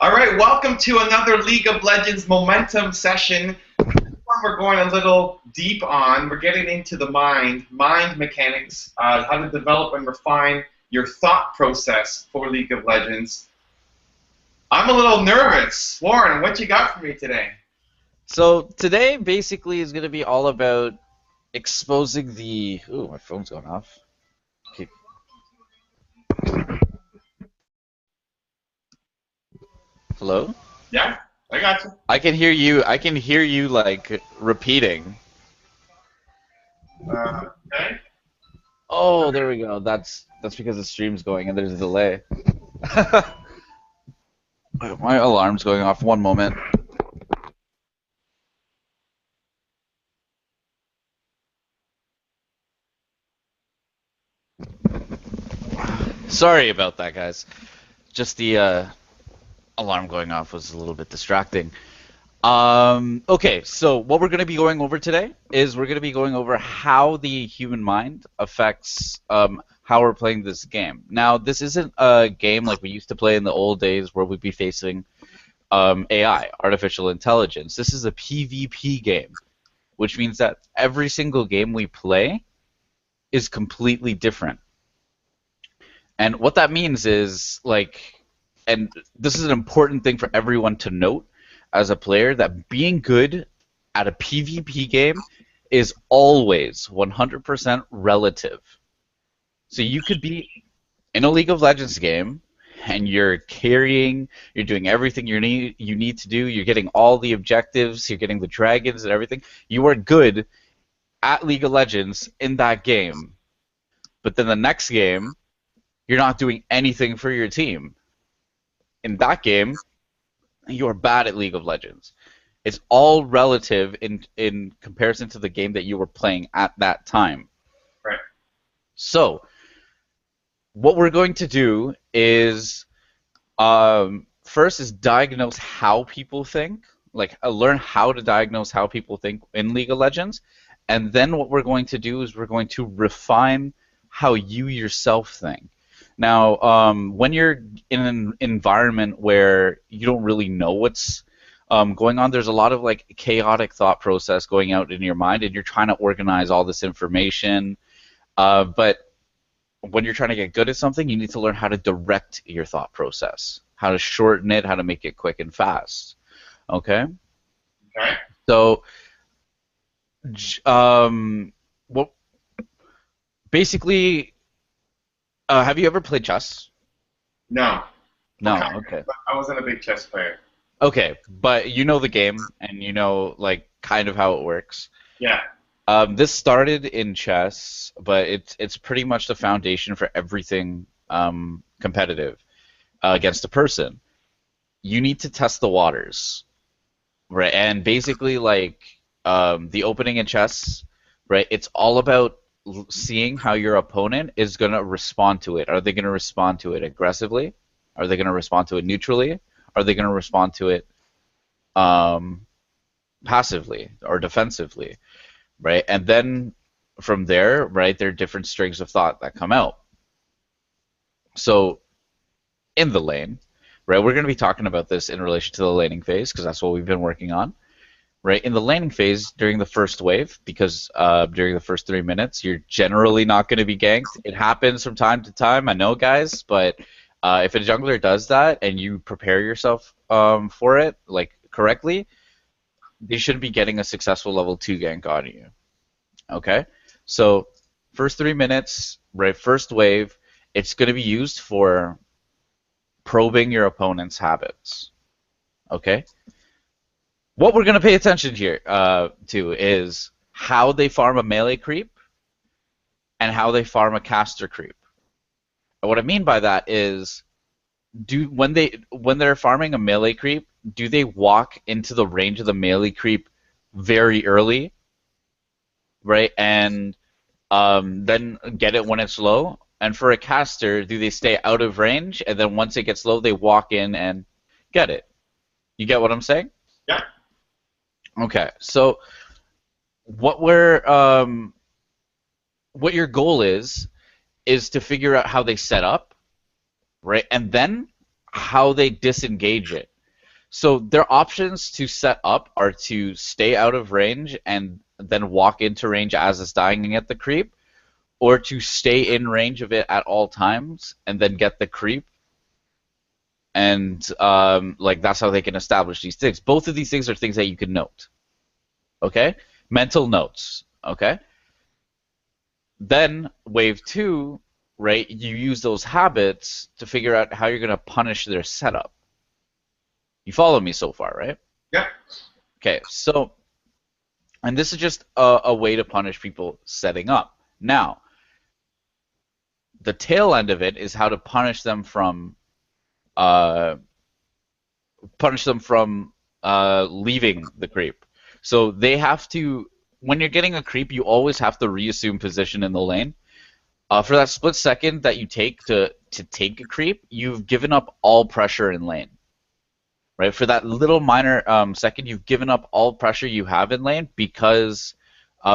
All right, welcome to another League of Legends momentum session. This one we're going a little deep on. We're getting into the mind mechanics, how to develop and refine your thought process for League of Legends. I'm a little nervous. Warren, what you got for me today? So today basically is going to be all about exposing the... Ooh, my phone's going off. Okay. Hello? Yeah, I got you. I can hear you. I can hear you like repeating. Okay. Oh, there we go. That's because the stream's going and there's a delay. My alarm's going off. One moment. Sorry about that, guys. Just the alarm going off was a little bit distracting. Okay, so what we're going to be going over today is we're going to be going over how the human mind affects how we're playing this game. Now, this isn't a game like we used to play in the old days where we'd be facing AI, artificial intelligence. This is a PvP game, which means that every single game we play is completely different. And what that means is, like, and this is an important thing for everyone to note as a player, that being good at a PvP game is always 100% relative. So you could be in a League of Legends game and you're carrying, you're doing everything you need to do, you're getting all the objectives, you're getting the dragons and everything. You are good at League of Legends in that game. But then the next game, you're not doing anything for your team. In that game, you're bad at League of Legends. It's all relative in comparison to the game that you were playing at that time. Right. So, what we're going to do is first is diagnose how people think, like learn how to diagnose how people think in League of Legends, and then what we're going to do is we're going to refine how you yourself think. Now, when you're in an environment where you don't really know what's going on, there's a lot of like chaotic thought process going out in your mind, and you're trying to organize all this information. But when you're trying to get good at something, you need to learn how to direct your thought process, how to shorten it, how to make it quick and fast. Okay? Okay. So, what basically... have you ever played chess? No. No, Okay. okay. I wasn't a big chess player. Okay, but you know the game, and you know, like, kind of how it works. Yeah. This started in chess, but it's pretty much the foundation for everything competitive against a person. You need to test the waters, right? And basically, like, the opening in chess, right, it's all about seeing how your opponent is going to respond to it. Are they going to respond to it aggressively? Are they going to respond to it neutrally? Are they going to respond to it passively or defensively, right? And then from there, right, there are different strings of thought that come out. So in the lane, right, we're going to be talking about this in relation to the laning phase because that's what we've been working on. Right, in the laning phase, during the first wave, because during the first 3 minutes, you're generally not going to be ganked. It happens from time to time, I know, guys, but if a jungler does that and you prepare yourself for it, like, correctly, they should be getting a successful level 2 gank on you. Okay? So, first 3 minutes, right, first wave, it's going to be used for probing your opponent's habits. Okay? What we're going to pay attention here to is how they farm a melee creep and how they farm a caster creep. And what I mean by that is, when they're farming a melee creep, do they walk into the range of the melee creep very early, right, and then get it when it's low? And for a caster, do they stay out of range, and then once it gets low, they walk in and get it? You get what I'm saying? Yeah. Okay, so what your goal is to figure out how they set up, right, and then how they disengage it. So their options to set up are to stay out of range and then walk into range as it's dying and get the creep, or to stay in range of it at all times and then get the creep. And like that's how they can establish these things. Both of these things are things that you can note. Okay? Mental notes. Okay? Then wave 2, right, you use those habits to figure out how you're going to punish their setup. You follow me so far, right? Yeah. Okay, so, and this is just a way to punish people setting up. Now, the tail end of it is how to punish them from leaving the creep. So they have to, when you're getting a creep, you always have to reassume position in the lane. For that split second that you take to take a creep, you've given up all pressure in lane. Right? For that little minor second, you've given up all pressure you have in lane because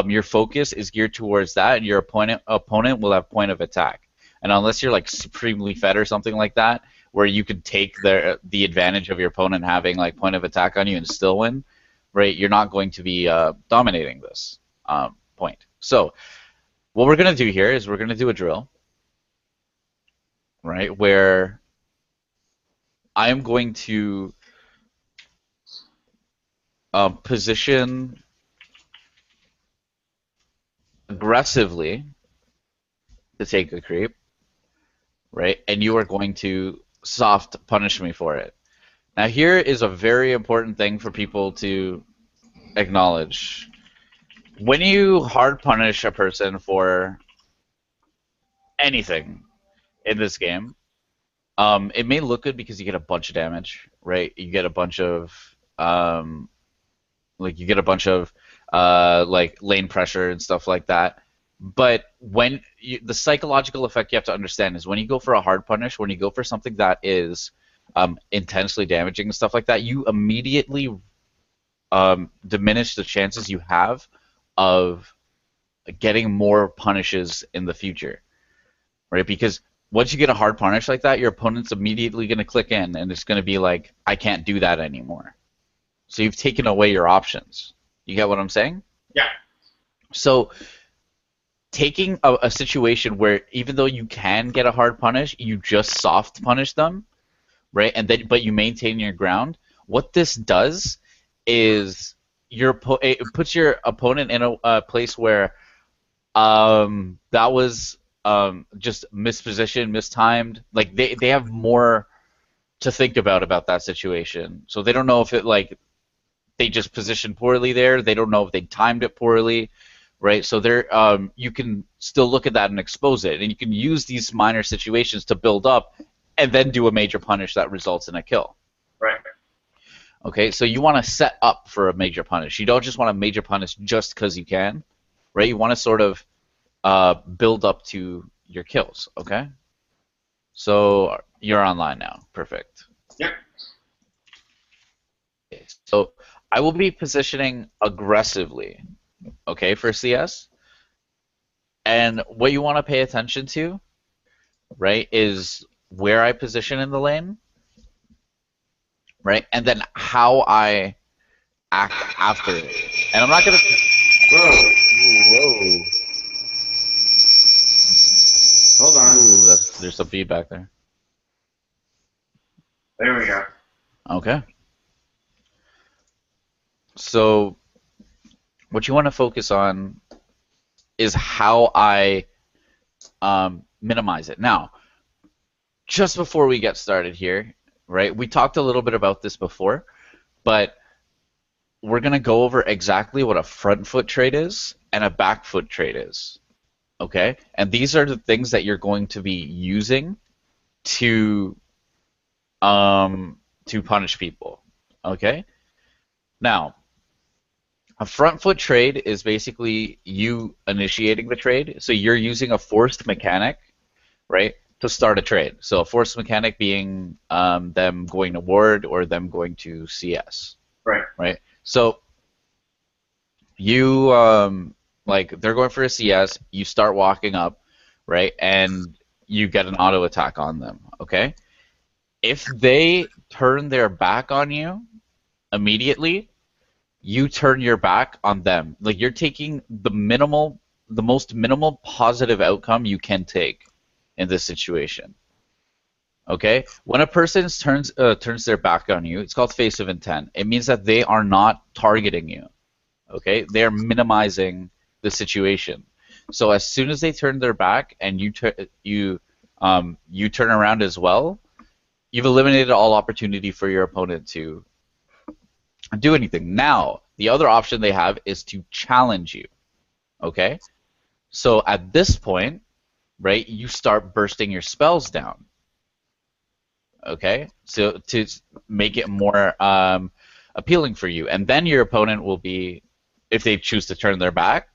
your focus is geared towards that, and your opponent will have point of attack. And unless you're like supremely fed or something like that, where you could take the advantage of your opponent having like point of attack on you and still win, right? You're not going to be dominating this point. So what we're going to do here is we're going to do a drill, right, where I am going to position aggressively to take a creep, right? And you are going to soft punish me for it. Now here is a very important thing for people to acknowledge. When you hard punish a person for anything in this game, it may look good because you get a bunch of damage, right? You get a bunch of like lane pressure and stuff like that. But when the psychological effect you have to understand is when you go for a hard punish, when you go for something that is intensely damaging and stuff like that, you immediately diminish the chances you have of getting more punishes in the future, right? Because once you get a hard punish like that, your opponent's immediately going to click in, and it's going to be like, I can't do that anymore. So you've taken away your options. You get what I'm saying? Yeah. So taking a situation where even though you can get a hard punish, you just soft punish them, right? And then, but you maintain your ground. What this does is it puts your opponent in a place where that was just mispositioned, mistimed. Like they have more to think about that situation. So they don't know if it like they just positioned poorly there. They don't know if they timed it poorly, right? So they're you can still look at that and expose it, and you can use these minor situations to build up, and then do a major punish that results in a kill. Right. Okay, so you want to set up for a major punish. You don't just want a major punish just because you can, right? You want to sort of build up to your kills, okay? So you're online now. Perfect. Yep. Okay, so I will be positioning aggressively, okay, for CS. And what you want to pay attention to, right, is where I position in the lane, right, and then how I act after it. And I'm not going to... Whoa. Hold on. Ooh, there's some feedback there. There we go. Okay. So what you want to focus on is how I minimize it. Now, just before we get started here, right, we talked a little bit about this before, but we're going to go over exactly what a front foot trade is and a back foot trade is. Okay? And these are the things that you're going to be using to punish people. Okay? Now, a front foot trade is basically you initiating the trade. So you're using a forced mechanic, right, to start a trade. So a forced mechanic being them going to ward or them going to CS. Right. Right? So you like they're going for a CS, you start walking up, right, and you get an auto attack on them, okay? If they turn their back on you immediately, you turn your back on them. Like you're taking the most minimal positive outcome you can take in this situation. Okay? When a person turns their back on you, it's called face of intent. It means that they are not targeting you. Okay? They are minimizing the situation. So as soon as they turn their back and you turn around as well, you've eliminated all opportunity for your opponent to do anything. Now, the other option they have is to challenge you. Okay? So at this point, right, you start bursting your spells down. Okay? So to make it more appealing for you. And then your opponent will be, if they choose to turn their back,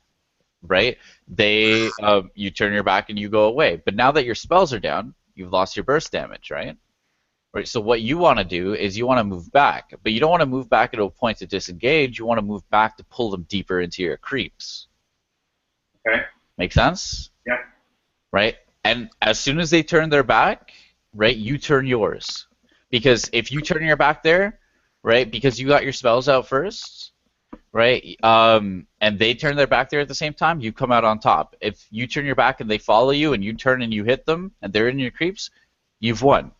right, you turn your back and you go away. But now that your spells are down, you've lost your burst damage, right? Right, so what you want to do is you want to move back, but you don't want to move back at a point to disengage. You want to move back to pull them deeper into your creeps. Okay. Make sense? Yeah. Right? And as soon as they turn their back, right, you turn yours. Because if you turn your back there, right, because you got your spells out first, right, and they turn their back there at the same time, you come out on top. If you turn your back and they follow you and you turn and you hit them and they're in your creeps, you've won.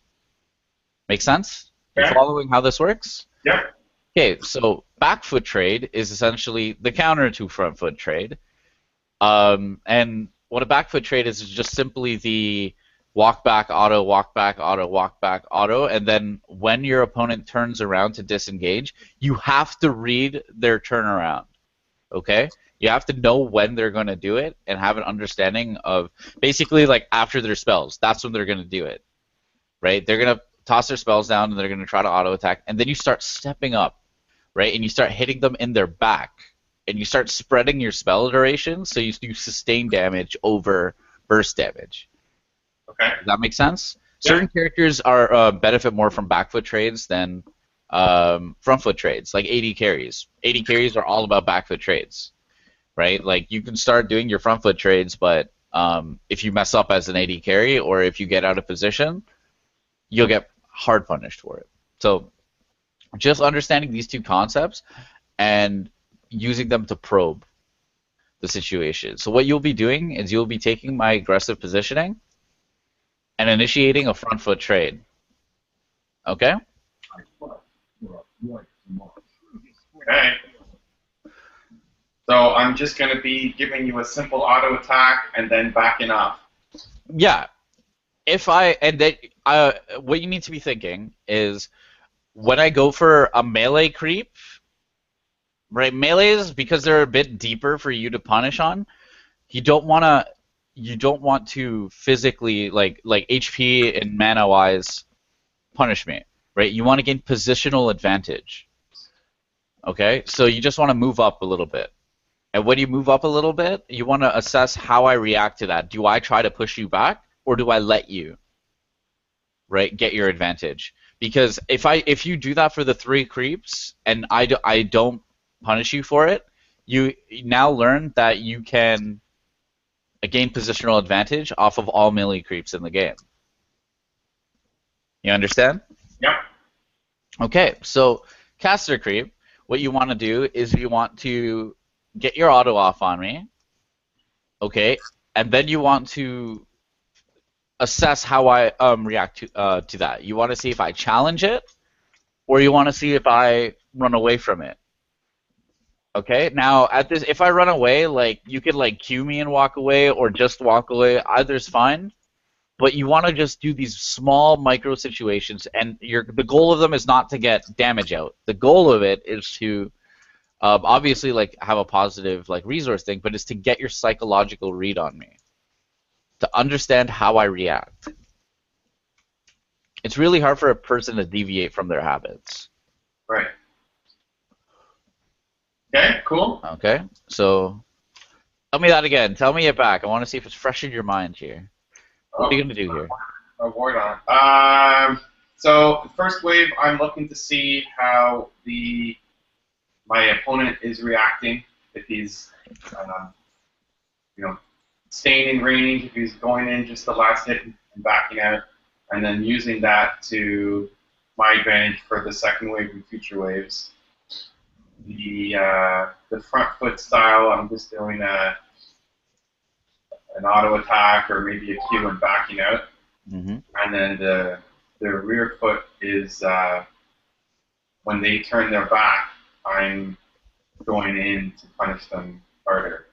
Make sense? Okay. You following how this works? Yeah. Okay, so backfoot trade is essentially the counter to front foot trade. And what a backfoot trade is just simply the walk back auto, walk back auto, walk back auto, and then when your opponent turns around to disengage, you have to read their turnaround. Okay? You have to know when they're going to do it and have an understanding of basically like after their spells. That's when they're going to do it. Right? They're going to toss their spells down and they're going to try to auto attack, and then you start stepping up, right? And you start hitting them in their back, and you start spreading your spell duration so you do sustain damage over burst damage. Okay. Does that make sense? Yeah. Certain characters are benefit more from backfoot trades than front foot trades, like AD carries. AD carries are all about backfoot trades, right? Like you can start doing your front foot trades, but if you mess up as an AD carry or if you get out of position, you'll get hard punished for it. So just understanding these two concepts and using them to probe the situation. So what you'll be doing is you'll be taking my aggressive positioning and initiating a front foot trade. Okay? Okay. So I'm just going to be giving you a simple auto attack and then backing up. Yeah. What you need to be thinking is when I go for a melee creep, right? Melees, because they're a bit deeper for you to punish on, you don't want to physically like HP and mana wise punish me, right? You want to gain positional advantage. Okay, so you just want to move up a little bit. And when you move up a little bit, you want to assess how I react to that. Do I try to push you back, or do I let you, right, get your advantage? Because if you do that for the 3 creeps and I don't punish you for it, you now learn that you can gain positional advantage off of all melee creeps in the game. You understand? Yep. Okay, so caster creep, what you want to do is you want to get your auto off on me, okay, and then you want to assess how I react to that. You want to see if I challenge it, or you want to see if I run away from it. Okay, now if I run away, like you could like cue me and walk away, or just walk away. Either's fine, but you want to just do these small micro situations, and the goal of them is not to get damage out. The goal of it is to obviously like have a positive like resource thing, but it's to get your psychological read on me, to understand how I react. It's really hard for a person to deviate from their habits. Right. Okay, cool. Okay, so tell me that again. Tell me it back. I want to see if it's fresh in your mind here. What are you going to do here? Avoid on. So the first wave, I'm looking to see how my opponent is reacting. If he's, staying in range. If he's going in just the last hit and backing out. and then using that to my advantage for the second wave and future waves. The front foot style, I'm just doing an auto attack or maybe a Q and backing out. Mm-hmm. And then the rear foot is when they turn their back, I'm going in to punish them harder.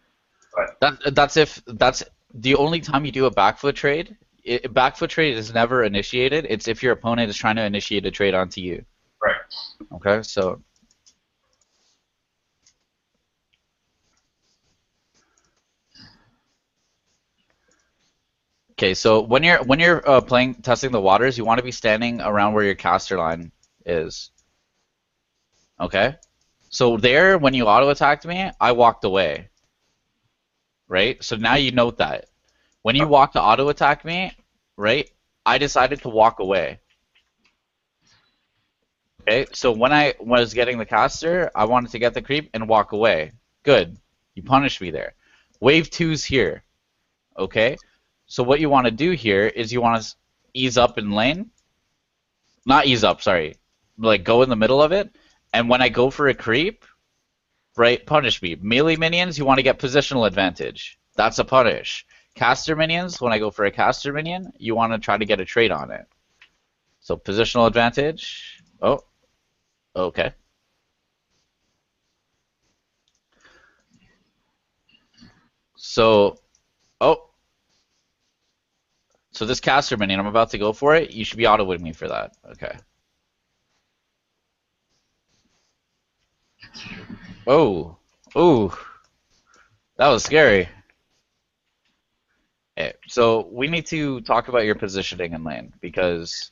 But That's the only time you do a backfoot trade. Backfoot trade is never initiated. It's if your opponent is trying to initiate a trade onto you. Right. Okay, so. Okay, so when you're testing the waters, you want to be standing around where your caster line is. Okay, so there, when you auto attacked me, I walked away. Right, so now you note that when you walk to auto attack me, right, I decided to walk away. Okay, so when I was getting the caster, I wanted to get the creep and walk away. Good, you punished me there. Wave 2's here. Okay. So what you want to do here is you want to ease up in lane. Not ease up, sorry. Like go in the middle of it. And when I go for a creep, right, punish me. Melee minions, you want to get positional advantage. That's a punish. Caster minions, when I go for a caster minion, you want to try to get a trade on it. So positional advantage. Oh, okay. So, oh. So this caster minion, I'm about to go for it. You should be autoing me for that. Okay. Oh. Ooh. That was scary. Okay, so we need to talk about your positioning in lane because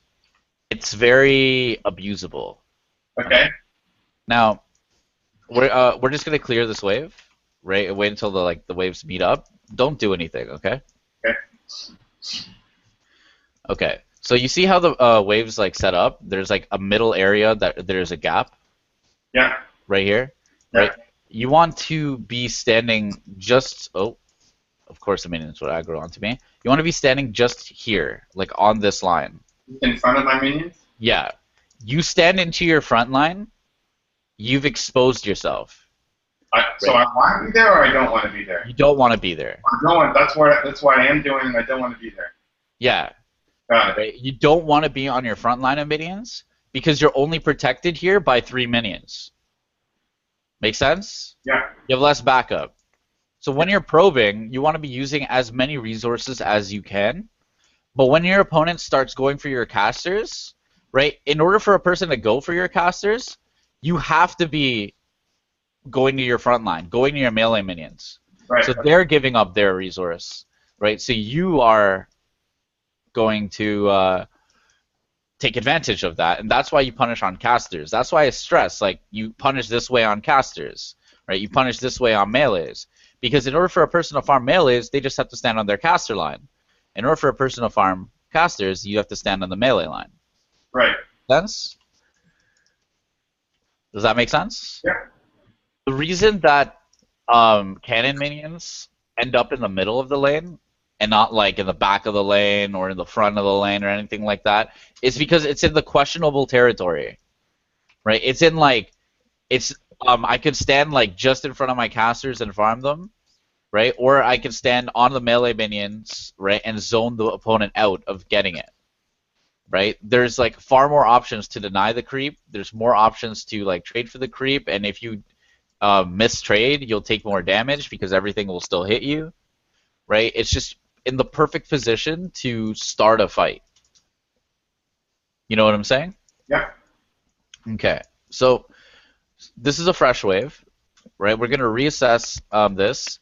it's very abusable. Okay. Now, we're just gonna clear this wave, right? Wait until the waves meet up. Don't do anything, okay? Okay. Okay, so you see how the waves like set up? There's like a middle area that there's a gap. Yeah. Right here. Yeah. Right. You want to be standing just. Oh, of course the minions would aggro onto me. You want to be standing just here, like on this line. In front of my minions? Yeah. You stand into your front line. You've exposed yourself. So I want to be there, or I don't want to be there. You don't want to be there. I don't want. That's what I am doing. I don't want to be there. Yeah. Got it. Right? You don't want to be on your front line of minions because you're only protected here by 3 minions. Make sense? Yeah. You have less backup. So when you're probing, you want to be using as many resources as you can. But when your opponent starts going for your casters, right, in order for a person to go for your casters, you have to be going to your front line, going to your melee minions. Right. So they're giving up their resource, right? So you are going to take advantage of that, and that's why you punish on casters. That's why I stress, like, you punish this way on casters, right? You punish this way on melees. Because in order for a person to farm melees, they just have to stand on their caster line. In order for a person to farm casters, you have to stand on the melee line. Right. Sense? Does that make sense? Yeah. The reason that cannon minions end up in the middle of the lane and not like in the back of the lane or in the front of the lane or anything like that is because it's in the questionable territory, right? It's in like, it's I could stand like just in front of my casters and farm them, right? Or I could stand on the melee minions, right, and zone the opponent out of getting it, right? There's like far more options to deny the creep. There's more options to like trade for the creep, and if you miss trade, you'll take more damage because everything will still hit you, right? It's just in the perfect position to start a fight. You know what I'm saying? Yeah. Okay, so this is a fresh wave, right? We're going to reassess this,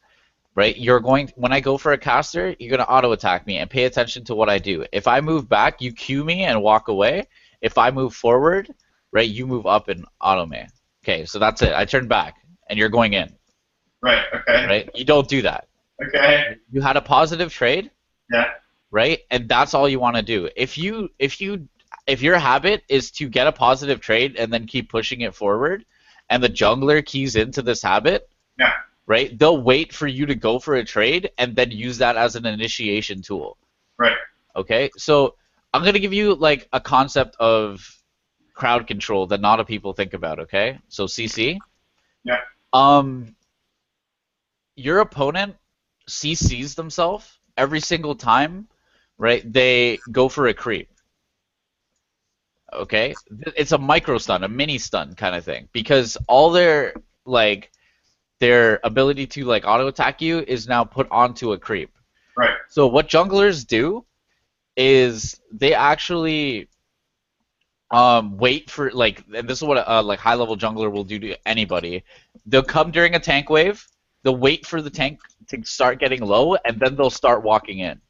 right? You're going, when I go for a caster, you're going to auto attack me and pay attention to what I do. If I move back, you cue me and walk away. If I move forward, right, you move up and auto me. Okay, so that's it. I turn back and you're going in. Right. Okay. Right? You don't do that. Okay. You had a positive trade. Yeah. Right? And that's all you want to do. If your habit is to get a positive trade and then keep pushing it forward, and the jungler keys into this habit, Yeah. right? They'll wait for you to go for a trade and then use that as an initiation tool. Right. Okay? So I'm gonna give you like a concept of crowd control that not a people think about. Okay, so CC. Yeah. Um, your opponent CCs themselves every single time, right? They go for a creep. Okay, it's a micro stun, a mini stun kind of thing, because all their ability to like auto attack you is now put onto a creep. Right. So what junglers do is they actually wait for like, and this is what a like high level jungler will do to anybody. They'll come during a tank wave. They'll wait for the tank to start getting low, and then they'll start walking in.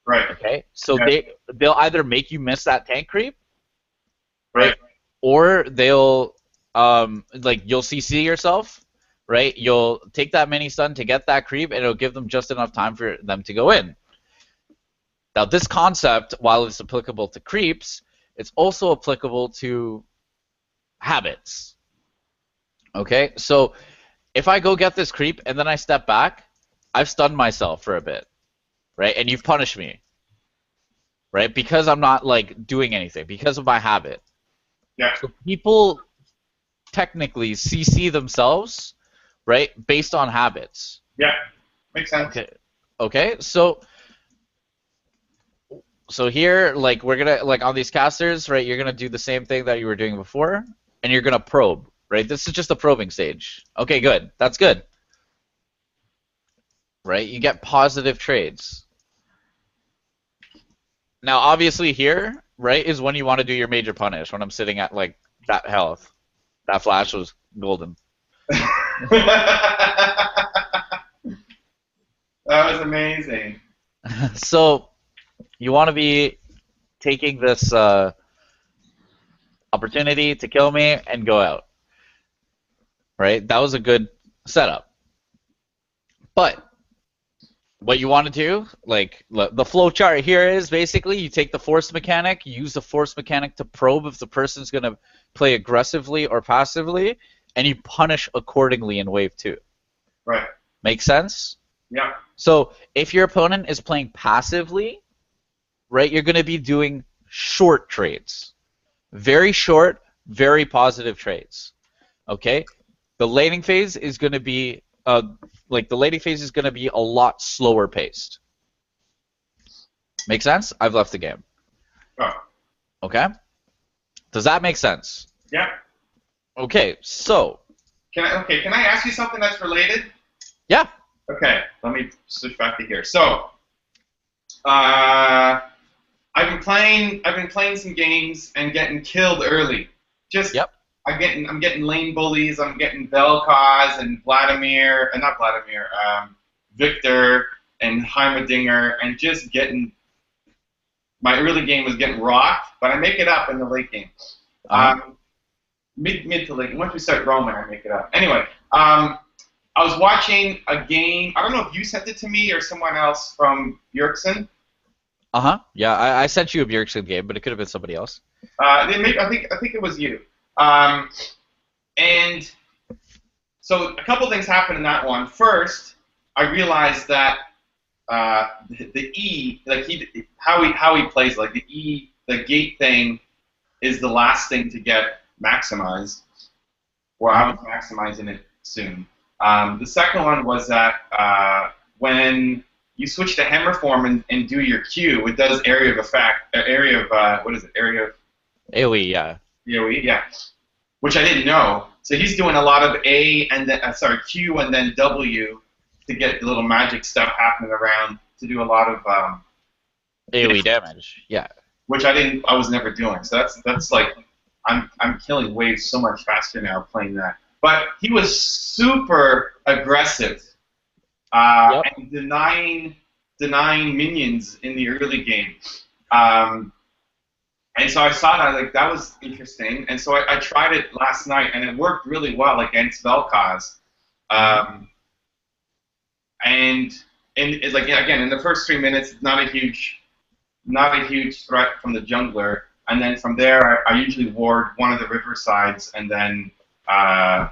Right. Okay, so Yeah. they'll either make you miss that tank creep, Right. or they'll like you'll CC yourself, right? You'll take that mini stun to get that creep, and it'll give them just enough time for them to go in. Now, this concept, while it's applicable to creeps, it's also applicable to habits. Okay, so if I go get this creep and then I step back, I've stunned myself for a bit, right? And you've punished me, right? Because I'm not like doing anything, because of my habit. Yeah. So people technically CC themselves, right, based on habits. Yeah. Makes sense. Okay. Okay. So here, like we're gonna like on these casters, right? You're gonna do the same thing that you were doing before, and you're gonna probe, right? This is just the probing stage. Okay, good. That's good. Right? You get positive trades. Now, obviously, here, right, is when you want to do your major punish. When I'm sitting at like that health, that flash was golden. That was amazing. So you want to be taking this opportunity to kill me and go out. Right? That was a good setup. But what you want to do, like the flow chart here is basically you take the force mechanic, you use the force mechanic to probe if the person's going to play aggressively or passively, and you punish accordingly in wave 2. Right. Make sense? Yeah. So if your opponent is playing passively, right, you're going to be doing short trades. Very short, very positive trades. Okay? The laning phase is going to be a lot slower paced. Make sense? I've left the game. Oh. Okay? Does that make sense? Yeah. Okay, so. Can I ask you something that's related? Yeah. Okay, let me switch back to here. So, I've been playing some games and getting killed early. Yep. I'm getting lane bullies. I'm getting Vel'Koz and Victor and Heimer and just getting. My early game was getting rocked, but I make it up in the late game. Mid to late. Once we start roaming, I make it up. Anyway, I was watching a game. I don't know if you sent it to me or someone else from Bjergsen. Yeah, I sent you a Bjergsen game, but it could have been somebody else. I think it was you. And so a couple things happened in that one. First, I realized that the E, like how he plays, like the E, the gate thing, is the last thing to get maximized. Or I was maximizing it soon. The second one was that when you switch to Heimer form and do your Q, it does area of effect, area of what is it? Area of AoE, yeah. AoE, yeah. Which I didn't know. So he's doing a lot of A and then Q and then W to get the little magic stuff happening around to do a lot of AoE damage, yeah. Which I was never doing. So that's like I'm killing waves so much faster now playing that. But he was super aggressive and denying minions in the early game. And so I saw that, that was interesting. And so I tried it last night, and it worked really well against Vel'Koz. And it's like, again, in the first 3 minutes, it's not a huge threat from the jungler. And then from there, I usually ward one of the river sides, and then I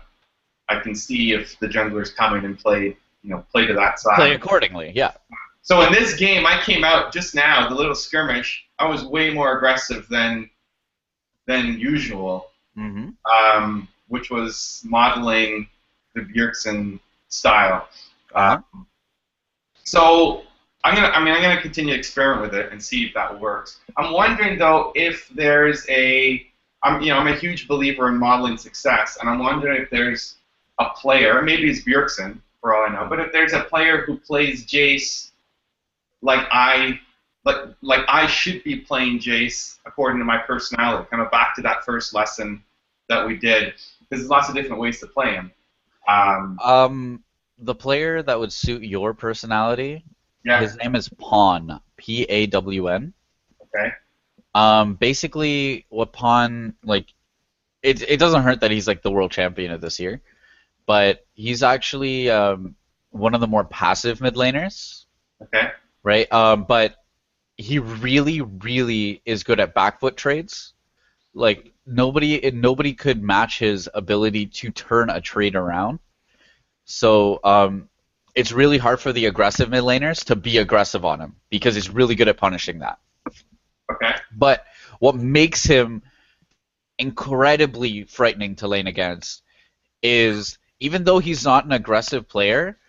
can see if the jungler's coming and play to that side. Play accordingly, yeah. So in this game, I came out just now, the little skirmish. was way more aggressive than usual, which was modeling the Bjergsen style. So I'm gonna continue to experiment with it and see if that works. I'm wondering though if there's I'm a huge believer in modeling success, and I'm wondering if there's a player, maybe it's Bjergsen for all I know, but if there's a player who plays Jace like I should be playing Jace according to my personality, kind of back to that first lesson that we did, because there's lots of different ways to play him. The player that would suit your personality, yeah. His name is Pawn, P-A-W-N. Okay. Basically, what Pawn, like, it doesn't hurt that he's like the world champion of this year, but he's actually one of the more passive mid laners. Okay. Right. But he really, really is good at backfoot trades. Like nobody could match his ability to turn a trade around. So it's really hard for the aggressive mid laners to be aggressive on him because he's really good at punishing that. Okay. But what makes him incredibly frightening to lane against is even though he's not an aggressive player,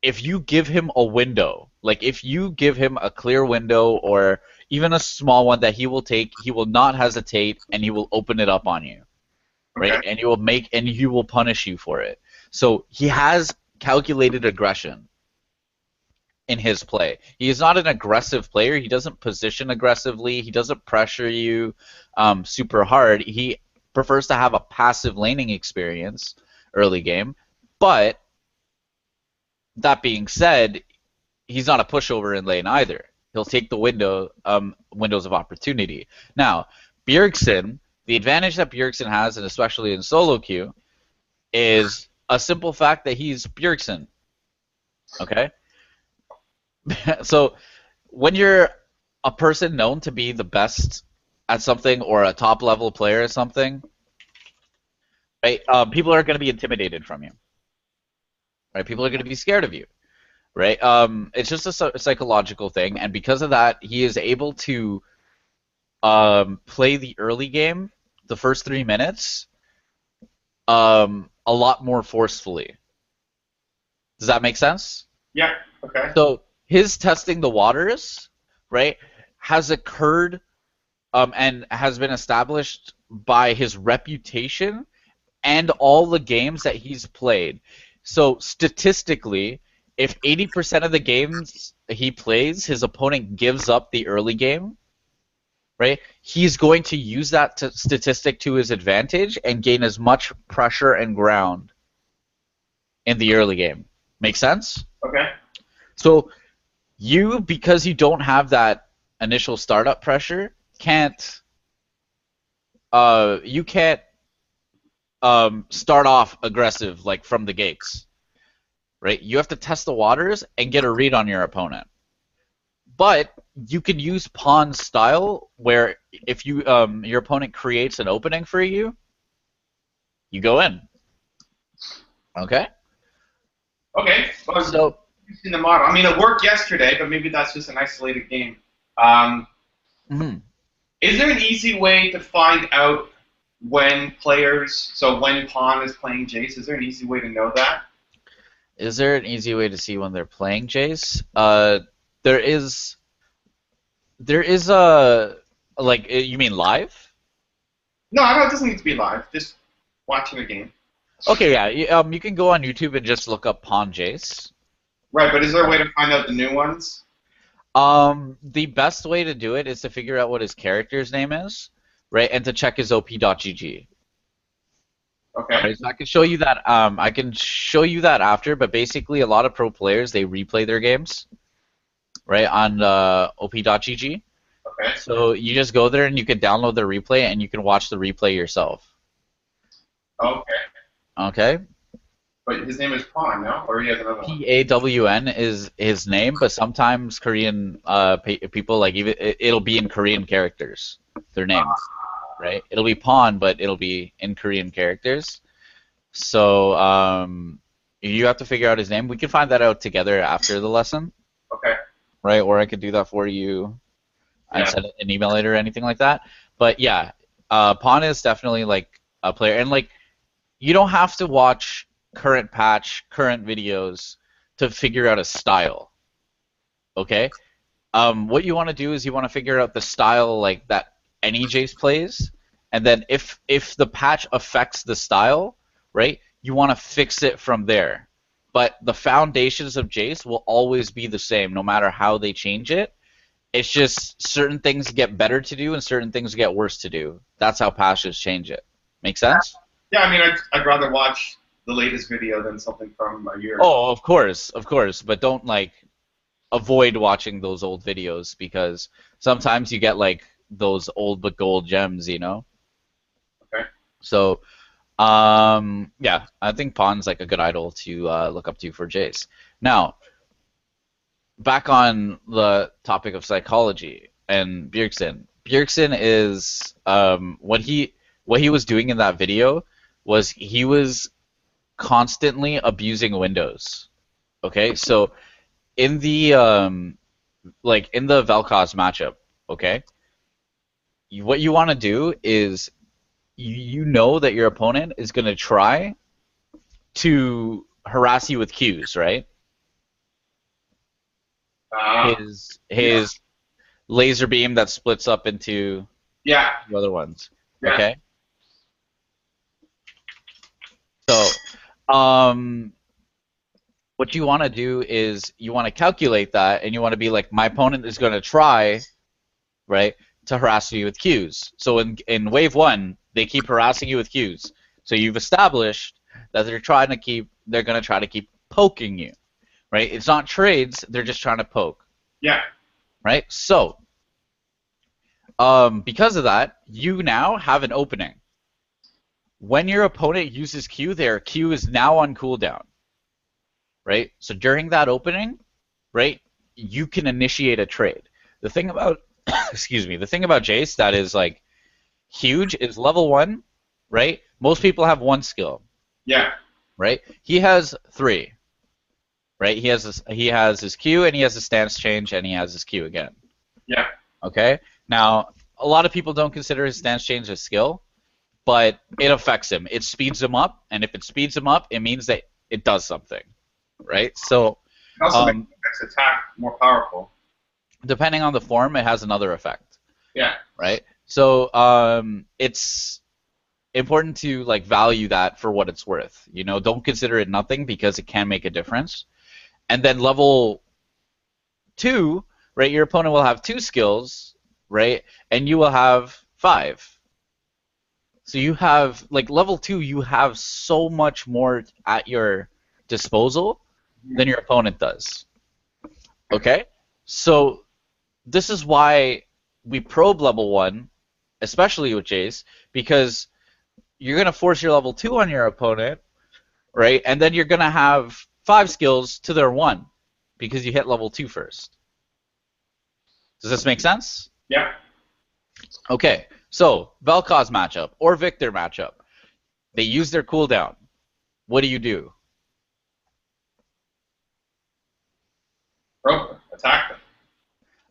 if you give him a window, like if you give him a clear window or even a small one that he will take, he will not hesitate and he will open it up on you. Right? Okay. And he will punish you for it. So he has calculated aggression in his play. He is not an aggressive player. He doesn't position aggressively. He doesn't pressure you super hard. He prefers to have a passive laning experience early game. But that being said, he's not a pushover in lane either. He'll take the windows of opportunity. Now, Bjergsen, the advantage that Bjergsen has, and especially in solo queue, is a simple fact that he's Bjergsen. Okay? So when you're a person known to be the best at something or a top level player at something, right? People are going to be intimidated from you. Right? People are going to be scared of you. Right? It's just a psychological thing, and because of that, he is able to play the early game, the first 3 minutes, a lot more forcefully. Does that make sense? Yeah. Okay. So his testing the waters, right, has occurred and has been established by his reputation and all the games that he's played. So statistically, if 80% of the games he plays, his opponent gives up the early game, right, he's going to use that statistic to his advantage and gain as much pressure and ground in the early game. Make sense? Okay. So because you don't have that initial startup pressure, you can't start off aggressive like from the gates, right? You have to test the waters and get a read on your opponent. But you can use pawn style, where if you your opponent creates an opening for you, you go in. Okay. Okay. Well, So in the model, I mean, it worked yesterday, but maybe that's just an isolated game. Is there an easy way to find out when when pawn is playing Jace? Is there an easy way to know that? Is there an easy way to see when they're playing Jace? There is a, like, you mean live? No, it doesn't need to be live. Just watching a game. Okay, yeah. You can go on YouTube and just look up Pawn Jace. Right, but is there a way to find out the new ones? The best way to do it is to figure out what his character's name is, right, and to check his op.gg. Okay. Right, so I can show you that. I can show you that after, but basically, a lot of pro players, they replay their games, right, on op.gg. Okay. So you just go there and you can download the replay and you can watch the replay yourself. Okay. Okay. But his name is Pawn, no? Or he has another one? P-A-W-N is his name, but sometimes Korean people, like, even it'll be in Korean characters, their names, right? It'll be Pawn, but it'll be in Korean characters. So you have to figure out his name. We can find that out together after the lesson. Okay. Right, or I could do that for you and send an email it or anything like that. But yeah, Pawn is definitely like a player, and like you don't have to watch current patch, current videos to figure out a style. Okay, what you want to do is you want to figure out the style like that any Jace plays, and then if the patch affects the style, right, you want to fix it from there. But the foundations of Jace will always be the same, no matter how they change it. It's just certain things get better to do and certain things get worse to do. That's how patches change it. Make sense? Yeah, I mean, I'd rather watch the latest video than something from a year ago. Oh, of course, but don't like avoid watching those old videos because sometimes you get like those old but gold gems, you know? Okay. So, yeah, I think Pawn's like a good idol to look up to for Jace. Now, back on the topic of psychology and Bjergsen. Bjergsen is what he was doing in that video was he was constantly abusing Windows. Okay, so in the like in the Vel'Koz matchup, okay, what you want to do is you know that your opponent is going to try to harass you with Qs, right? His laser beam that splits up into two other ones. Yeah. Okay. So, what you want to do is you want to calculate that, and you want to be like, my opponent is going to try, right, to harass you with Qs. So in wave 1, they keep harassing you with Qs. So you've established that they're going to try to keep poking you, right? It's not trades; they're just trying to poke. Yeah. Right. So, because of that, you now have an opening. When your opponent uses Q, their Q is now on cooldown. Right? So during that opening, right, you can initiate a trade. The thing about the thing about Jace that is like huge is level 1, right? Most people have 1 skill. Yeah. Right? He has 3. Right? He has his Q, and he has his stance change, and he has his Q again. Yeah. Okay? Now, a lot of people don't consider his stance change a skill, but it affects him. It speeds him up, and if it speeds him up, it means that it does something. Right? So it also makes the next attack more powerful. Depending on the form, it has another effect. Yeah. Right? So it's important to like value that for what it's worth. You know, don't consider it nothing because it can make a difference. And then level 2, right, your opponent will have 2 skills, right, and you will have 5. So you have, like, level 2, you have so much more at your disposal than your opponent does. Okay? So this is why we probe level 1, especially with Jace, because you're going to force your level 2 on your opponent, right, and then you're going to have 5 skills to their 1 because you hit level 2 first. Does this make sense? Yeah. Okay, so Vel'Koz matchup or Victor matchup. They use their cooldown. What do you do? Attack them.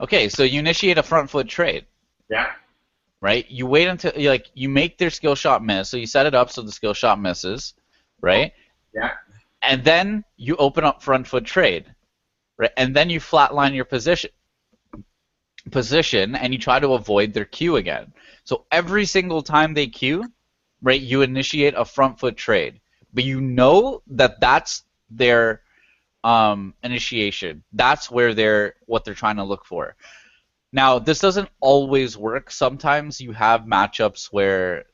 Okay, so you initiate a front foot trade. Yeah. Right? You wait until you make their skill shot miss, so you set it up so the skill shot misses, right? Yeah. And then you open up front foot trade, right? And then you flatline your position, and you try to avoid their Q again. So every single time they Q, right, you initiate a front foot trade, but you know that that's their initiation. That's where what they're trying to look for. Now, this doesn't always work. Sometimes you have matchups where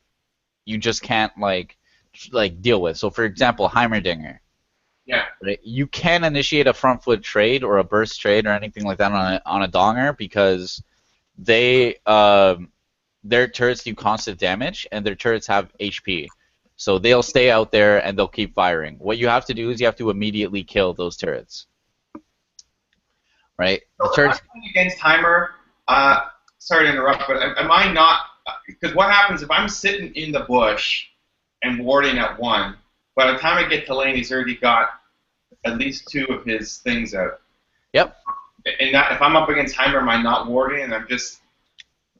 you just can't like deal with. So, for example, Heimerdinger. Yeah. Right? You can initiate a front foot trade or a burst trade or anything like that on a donger because they their turrets do constant damage and their turrets have HP. So they'll stay out there and they'll keep firing. What you have to do is you have to immediately kill those turrets. Right? So the turrets against Heimer. Sorry to interrupt, but am I not? Because what happens if I'm sitting in the bush and warding at 1? By the time I get to lane, he's already got at least 2 of his things out. Yep. And if I'm up against Heimer, am I not warding and I'm just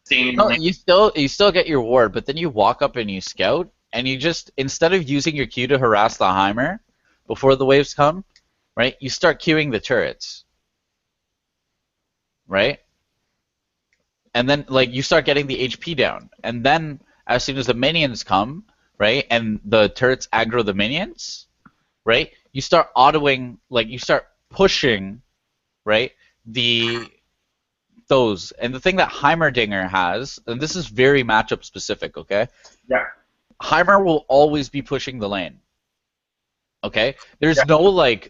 Staying in No, lane. you still get your ward, but then you walk up and you scout, and you just, instead of using your Q to harass the Heimer before the waves come, right? You start queuing the turrets, right? And then like you start getting the HP down, and then as soon as the minions come, right, and the turrets aggro the minions, right? You start autoing, like you start pushing, right? Those, and the thing that Heimerdinger has, and this is very matchup specific, okay? Yeah. Heimer will always be pushing the lane. Okay? There's no like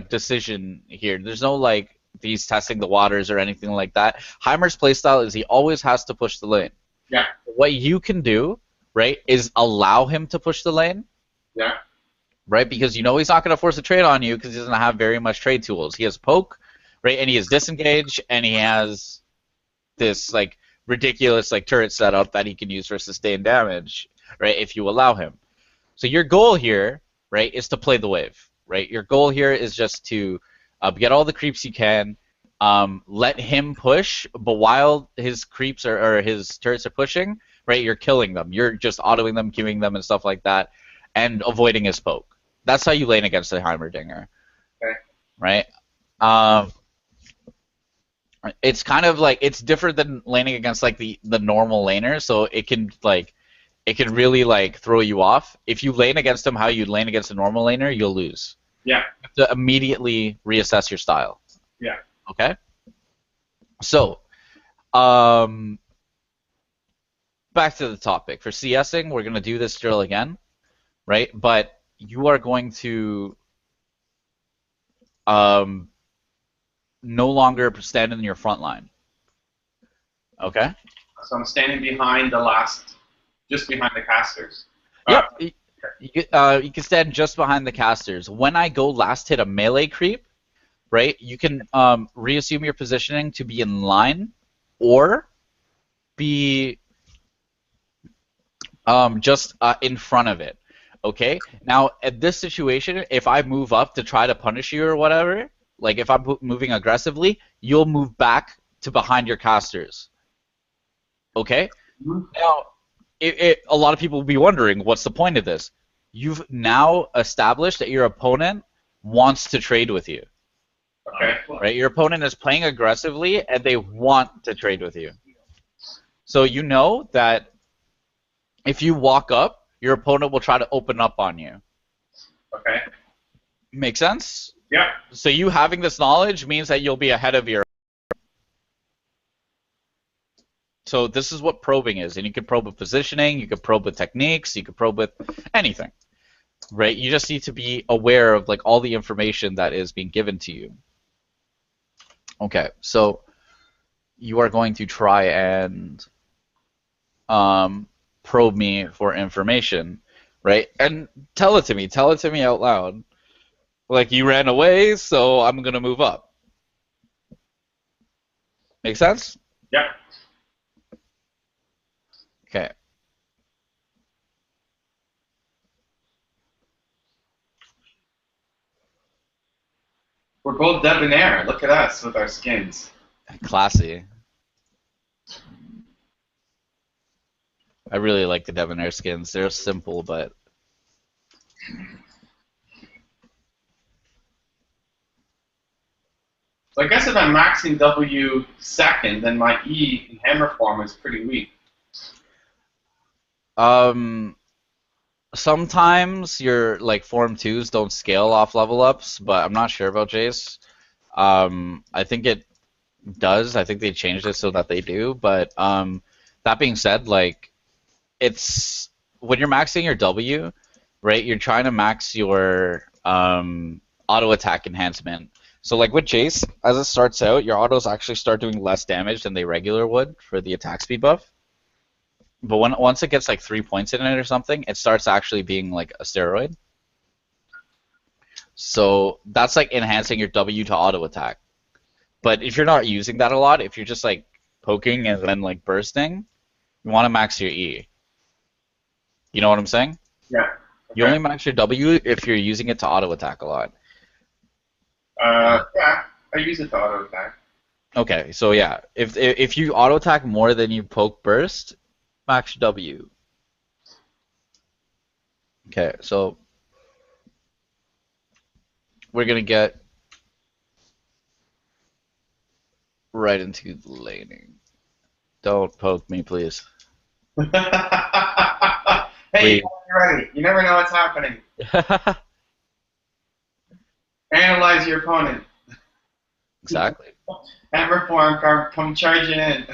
decision here. There's no like he's testing the waters or anything like that. Heimer's playstyle is he always has to push the lane. Yeah. What you can do, right, is allow him to push the lane. Yeah. Right? Because you know he's not going to force a trade on you because he doesn't have very much trade tools. He has poke, right, and he has disengage, and he has this like ridiculous like turret setup that he can use for sustained damage, right, if you allow him. So your goal here, right, is to play the wave, right? Your goal here is just to get all the creeps you can, let him push, but while his creeps or his turrets are pushing, right, you're killing them. You're just autoing them, queuing them, and stuff like that, and avoiding his poke. That's how you lane against the Heimerdinger, Okay. right? It's kind of like, it's different than laning against like the normal laner, so it can really like throw you off. If you lane against him how you lane against a normal laner, you'll lose. Yeah. You have to immediately reassess your style. Yeah. Okay? So, back to the topic. For CSing, we're going to do this drill again, right? But you are going to no longer stand in your front line. Okay? So I'm standing behind just behind the casters. Yep. You can stand just behind the casters. When I go last hit a melee creep, right, you can reassume your positioning to be in line or be just in front of it. Okay? Now, at this situation, if I move up to try to punish you or whatever, like if I'm moving aggressively, you'll move back to behind your casters. Okay? Mm-hmm. Now, a lot of people will be wondering, what's the point of this? You've now established that your opponent wants to trade with you. Okay. Right? Your opponent is playing aggressively, and they want to trade with you. So you know that if you walk up, your opponent will try to open up on you. Okay. Make sense? Yeah. So you having this knowledge means that you'll be ahead of your... So this is what probing is, and you can probe with positioning, you can probe with techniques, you can probe with anything, right? You just need to be aware of like all the information that is being given to you. Okay, so you are going to try and probe me for information, right? And tell it to me out loud. Like, you ran away, so I'm gonna move up. Make sense? Yeah. Okay. We're both debonair. Look at us with our skins. Classy. I really like the debonair skins. They're simple, but... So I guess if I'm maxing W second, then my E in hammer form is pretty weak. Sometimes your like form 2s don't scale off level ups, but I'm not sure about Jace. I think it does. I think they changed it so that they do. But that being said, like, it's when you're maxing your W, right? You're trying to max your auto attack enhancement. So like with Jace, as it starts out, your autos actually start doing less damage than they regular would for the attack speed buff. But once it gets like 3 points in it or something, it starts actually being like a steroid. So that's like enhancing your W to auto attack. But if you're not using that a lot, if you're just like poking and then like bursting, you want to max your E. You know what I'm saying? Yeah. Okay. You only max your W if you're using it to auto attack a lot. Yeah, I use it to auto attack. Okay, so yeah, if you auto attack more than you poke burst, max W. Okay, so we're gonna get right into the laning. Don't poke me, please. Hey, Please. you gotta be ready. You never know what's happening. Analyze your opponent. Exactly. Hammer form, come charging in.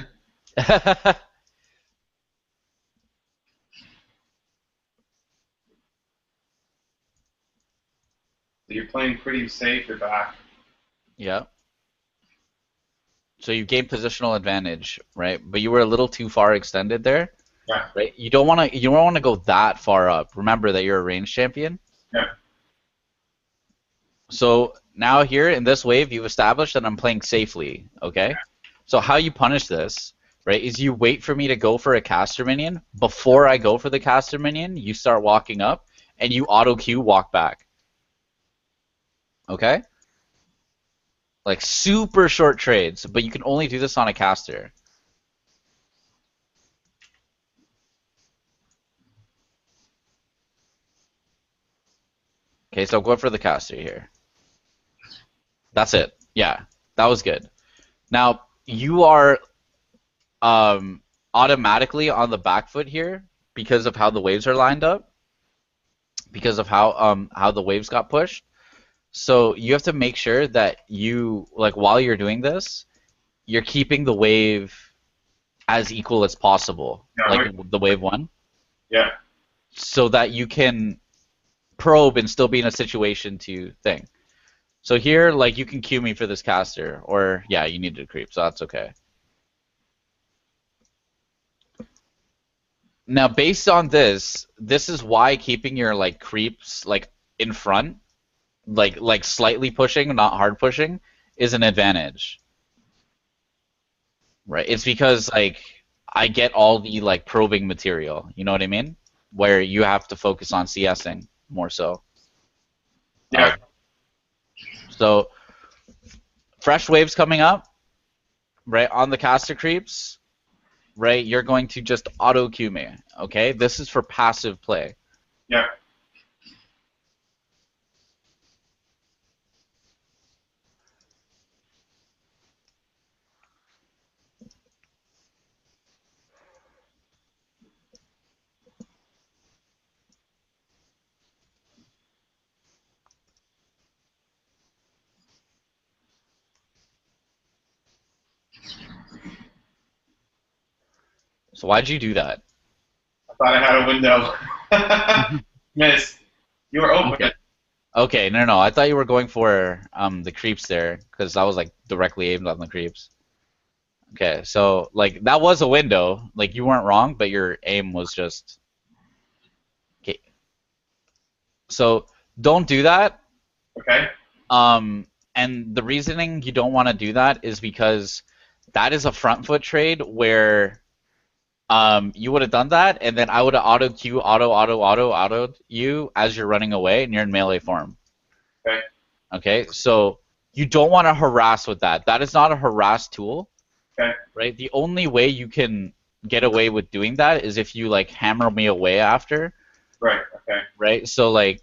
So you're playing pretty safe. You're back. Yeah. So you gain positional advantage, right? But you were a little too far extended there, Yeah. right? You don't want to go that far up. Remember that you're a range champion. Yeah. So now here in this wave, you've established that I'm playing safely, okay? So how you punish this, right, is you wait for me to go for a caster minion. Before I go for the caster minion, you start walking up, and you auto Q walk back. Okay? Like super short trades, but you can only do this on a caster. Okay, so I'm going for the caster here. That's it. Yeah, that was good. Now, you are automatically on the back foot here because of how the waves are lined up, because of how the waves got pushed. So you have to make sure that you, like, while you're doing this, you're keeping the wave as equal as possible, Yeah. like the wave one, Yeah. so that you can probe and still be in a situation to thing. So here, like, you can queue me for this caster, or yeah, you needed a creep, so that's okay. Now, based on this is why keeping your like creeps like in front, like slightly pushing, not hard pushing, is an advantage. Right? It's because like I get all the like probing material, you know what I mean? Where you have to focus on CSing more so. Yeah. So fresh waves coming up, right? On the caster creeps, right? You're going to just auto queue me, okay? This is for passive play. Yeah. So why'd you do that? I thought I had a window. Miss. You were open. Okay. Okay, no, I thought you were going for the creeps there, because I was like directly aimed on the creeps. Okay, so like that was a window, like you weren't wrong, but your aim was just okay. So don't do that. Okay. And the reasoning you don't want to do that is because that is a front foot trade where you would have done that, and then I would have auto Q auto you as you're running away, and you're in melee form. Okay. Okay, so you don't want to harass with that. That is not a harass tool. Okay. Right? The only way you can get away with doing that is if you like hammer me away after. Right. Okay. Right? So like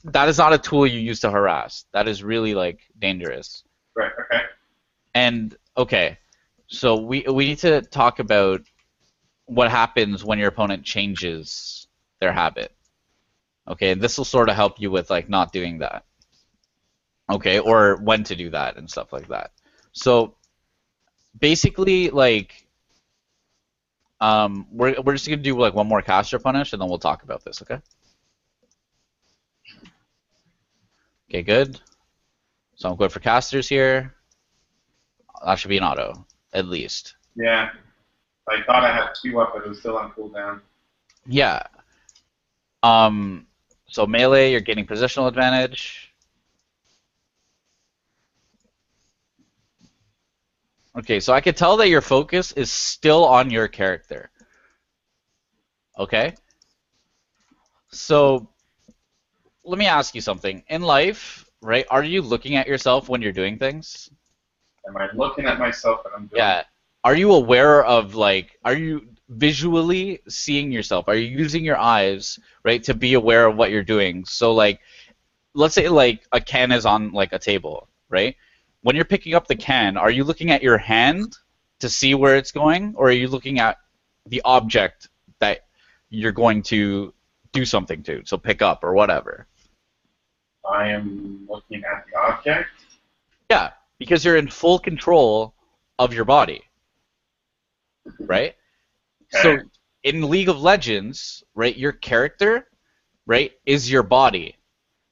that is not a tool you use to harass. That is really like dangerous. Right. Okay. And okay, so we need to talk about what happens when your opponent changes their habit. Okay, this will sort of help you with like not doing that. Okay, or when to do that and stuff like that. So basically, like, we're just gonna do like one more caster punish, and then we'll talk about this. Okay. Okay, good. So I'm going for casters here. That should be an auto, at least. Yeah. I thought I had two up, but it was still on cooldown. Yeah. So melee, you're getting positional advantage. Okay, so I could tell that your focus is still on your character. Okay? So let me ask you something. In life, right, are you looking at yourself when you're doing things? Am I looking at myself and I'm doing? Yeah. Are you aware of, like, are you visually seeing yourself? Are you using your eyes, right, to be aware of what you're doing? So, like, let's say, like, a can is on, like, a table, right? When you're picking up the can, are you looking at your hand to see where it's going, or are you looking at the object that you're going to do something to, so pick up or whatever? I am looking at the object. Yeah, because you're in full control of your body, right? So Okay. in League of Legends, right, your character, right, is your body,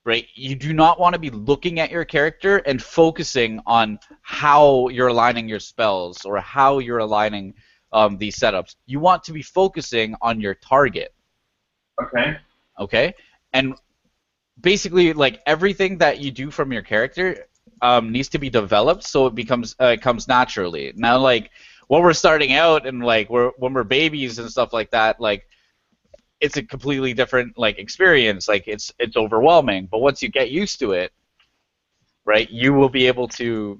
right? You do not want to be looking at your character and focusing on how you're aligning your spells or how you're aligning these setups. You want to be focusing on your target, Okay. okay? And basically, like, everything that you do from your character needs to be developed so it becomes it comes naturally. Now, like, when we're starting out and, like, when we're babies and stuff like that, like, it's a completely different, like, experience. Like, it's overwhelming. But once you get used to it, right, you will be able to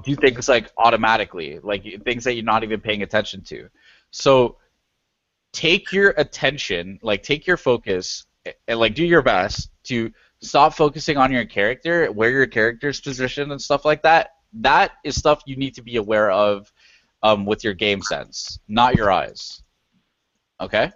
do things, like, automatically, like things that you're not even paying attention to. So take your attention, like, take your focus, and, like, do your best to stop focusing on your character, where your character's positioned and stuff like that. That is stuff you need to be aware of with your game sense, not your eyes. Okay?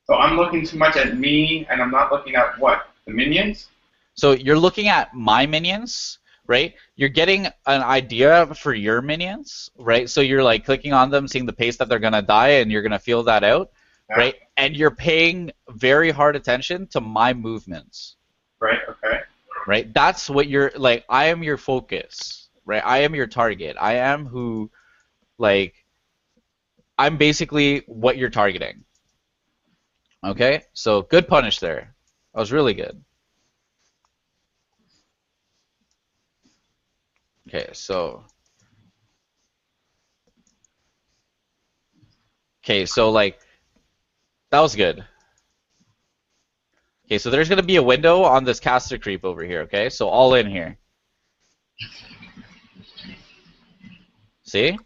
So I'm looking too much at me, and I'm not looking at what? The minions? So you're looking at my minions, right? You're getting an idea for your minions, right? So you're, like, clicking on them, seeing the pace that they're gonna die, and you're gonna feel that out, Yeah. right? And you're paying very hard attention to my movements, Right. Okay. right? That's what you're, like. I am your focus, right? I am your target. I am who, like, I'm basically what you're targeting. Okay, so good punish there. That was really good. Okay, so like, that was good. Okay, so there's gonna be a window on this caster creep over here. Okay, so all in here. See?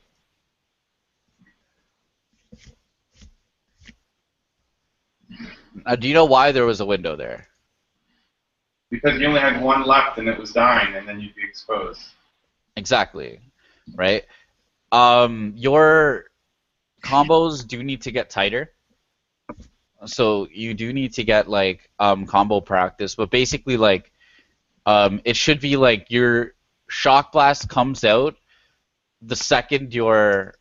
Do you know why there was a window there? Because you only had one left, and it was dying, and then you'd be exposed. Exactly, right? Your combos do need to get tighter. So you do need to get, like, combo practice, but basically, like, it should be like your shock blast comes out the second your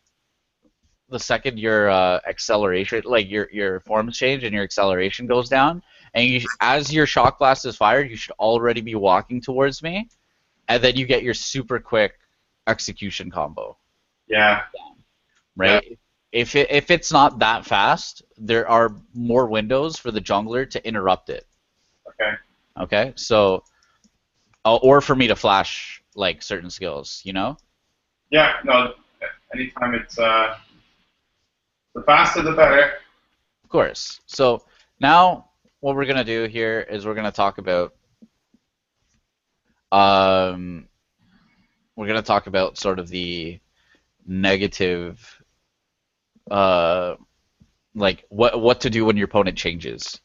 acceleration, like, your forms change and your acceleration goes down, and as your shock blast is fired, you should already be walking towards me, and then you get your super quick execution combo. Yeah. Right? Yeah. If it's not that fast, there are more windows for the jungler to interrupt it. Okay. Okay, so or for me to flash, like, certain skills, you know? Yeah. No. Anytime it's the faster the better. Of course. So now what we're gonna do here is we're gonna talk about sort of the negative, like, what to do when your opponent changes,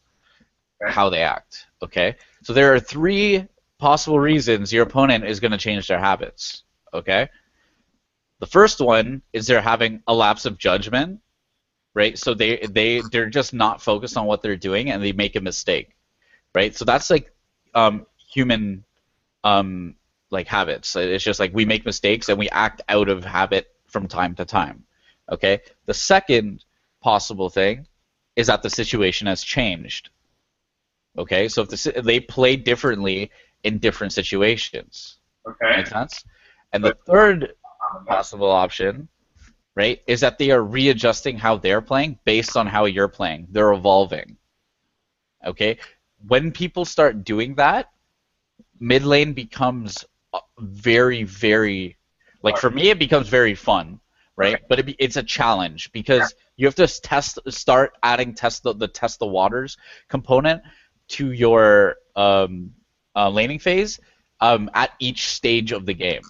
Okay. how they act. Okay, so there are 3 possible reasons your opponent is going to change their habits. Okay, the first one is they're having a lapse of judgment, right? So they're just not focused on what they're doing and they make a mistake, right? So that's, like, human, like, habits. It's just like we make mistakes and we act out of habit from time to time. Okay, the second possible thing is that the situation has changed. Okay, so if they play differently in different situations. Okay. Make sense? And the third possible option, right, is that they are readjusting how they're playing based on how you're playing. They're evolving. Okay, when people start doing that, mid lane becomes very, very, like, for me, it becomes very fun, right? But it's a challenge because you have to start adding test the waters component to your laning phase at each stage of the game.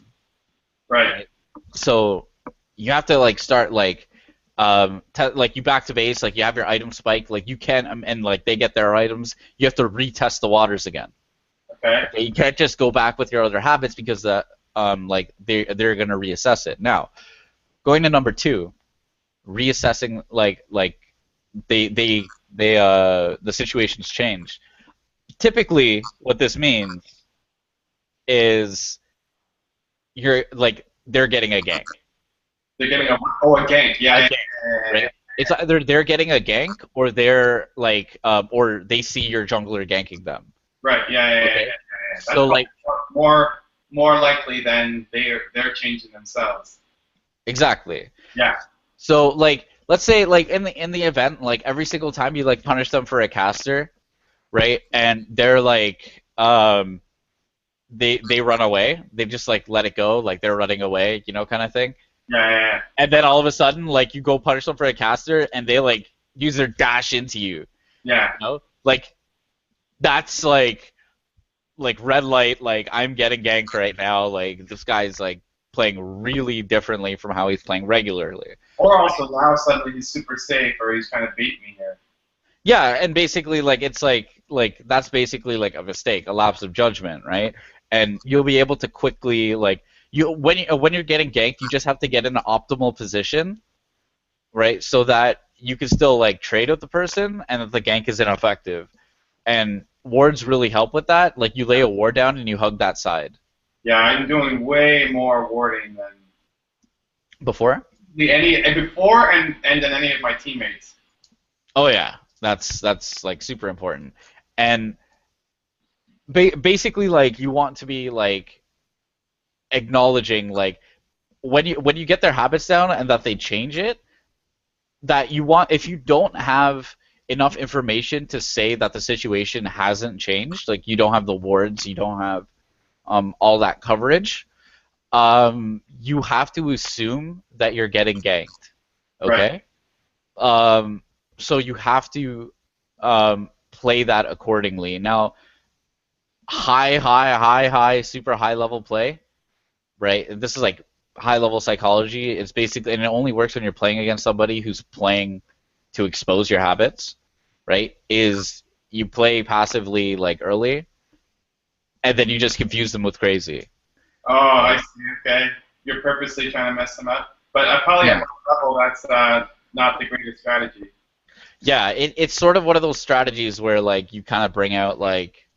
Right. So you have to like start like like you back to base, like you have your item spike, like you can and like they get their items, you have to retest the waters again. Okay. Okay, you can't just go back with your other habits because like they're gonna reassess it. Now, going to number two, reassessing like the situation's changed. Typically, what this means is you're like they're getting a gank. They're getting a gank. Yeah. A Yeah, gank, yeah, yeah, right? It's either they're getting a gank or they're like or they see your jungler ganking them. right. Yeah. Yeah. Yeah. Yeah, Okay. yeah. That's So like more likely than they're changing themselves. exactly. Yeah. So like let's say like in the event like every single time you like punish them for a caster, right? And they're like they run away. They just like let it go, like they're running away, kind of thing. Yeah. Yeah. And then all of a sudden like you go punish them for a caster and they like use their dash into you. Yeah. Like that's like red light, like I'm getting ganked right now, like this guy's like playing really differently from how he's playing regularly. Or also now suddenly he's super safe, or he's trying to beat me here. Yeah, and basically like it's like that's basically like a mistake, a lapse of judgment, right? And you'll be able to quickly like when you're getting ganked, you just have to get in an optimal position, right? So that you can still like trade with the person and that the gank is ineffective. And wards really help with that. Like you lay a ward down and you hug that side. Yeah, I'm doing way more warding than Before? before and than any of my teammates. Oh yeah, that's like super important. And basically like you want to be like acknowledging like when you get their habits down and that they change it, that you want, if you don't have enough information to say that the situation hasn't changed, like you don't have the wards, you don't have all that coverage, you have to assume that you're getting ganked. Okay? Right. So you have to play that accordingly. Now, high, super high level play, right? This is like high level psychology. It's basically, and it only works when you're playing against somebody who's playing to expose your habits, right? Is you play passively like early, and then you just confuse them with crazy. Oh, I see. Okay, you're purposely trying to mess them up, but probably at Yeah. one level that's not the greatest strategy. Yeah, it's sort of one of those strategies where like you kind of bring out like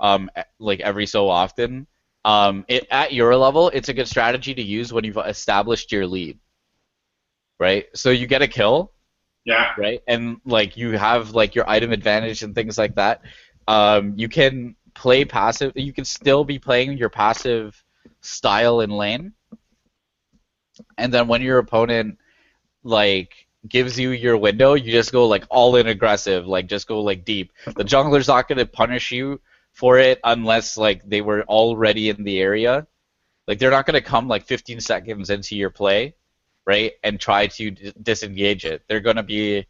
every so often. At your level, it's a good strategy to use when you've established your lead, right? So you get a kill, Yeah. right? And like you have like your item advantage and things like that. You can play passive. You can still be playing your passive style in lane, and then when your opponent like gives you your window, you just go like all in aggressive, like just go like deep. The jungler's not gonna punish you for it unless like they were already in the area. Like they're not gonna come like 15 seconds into your play, right, and try to disengage it. They're gonna be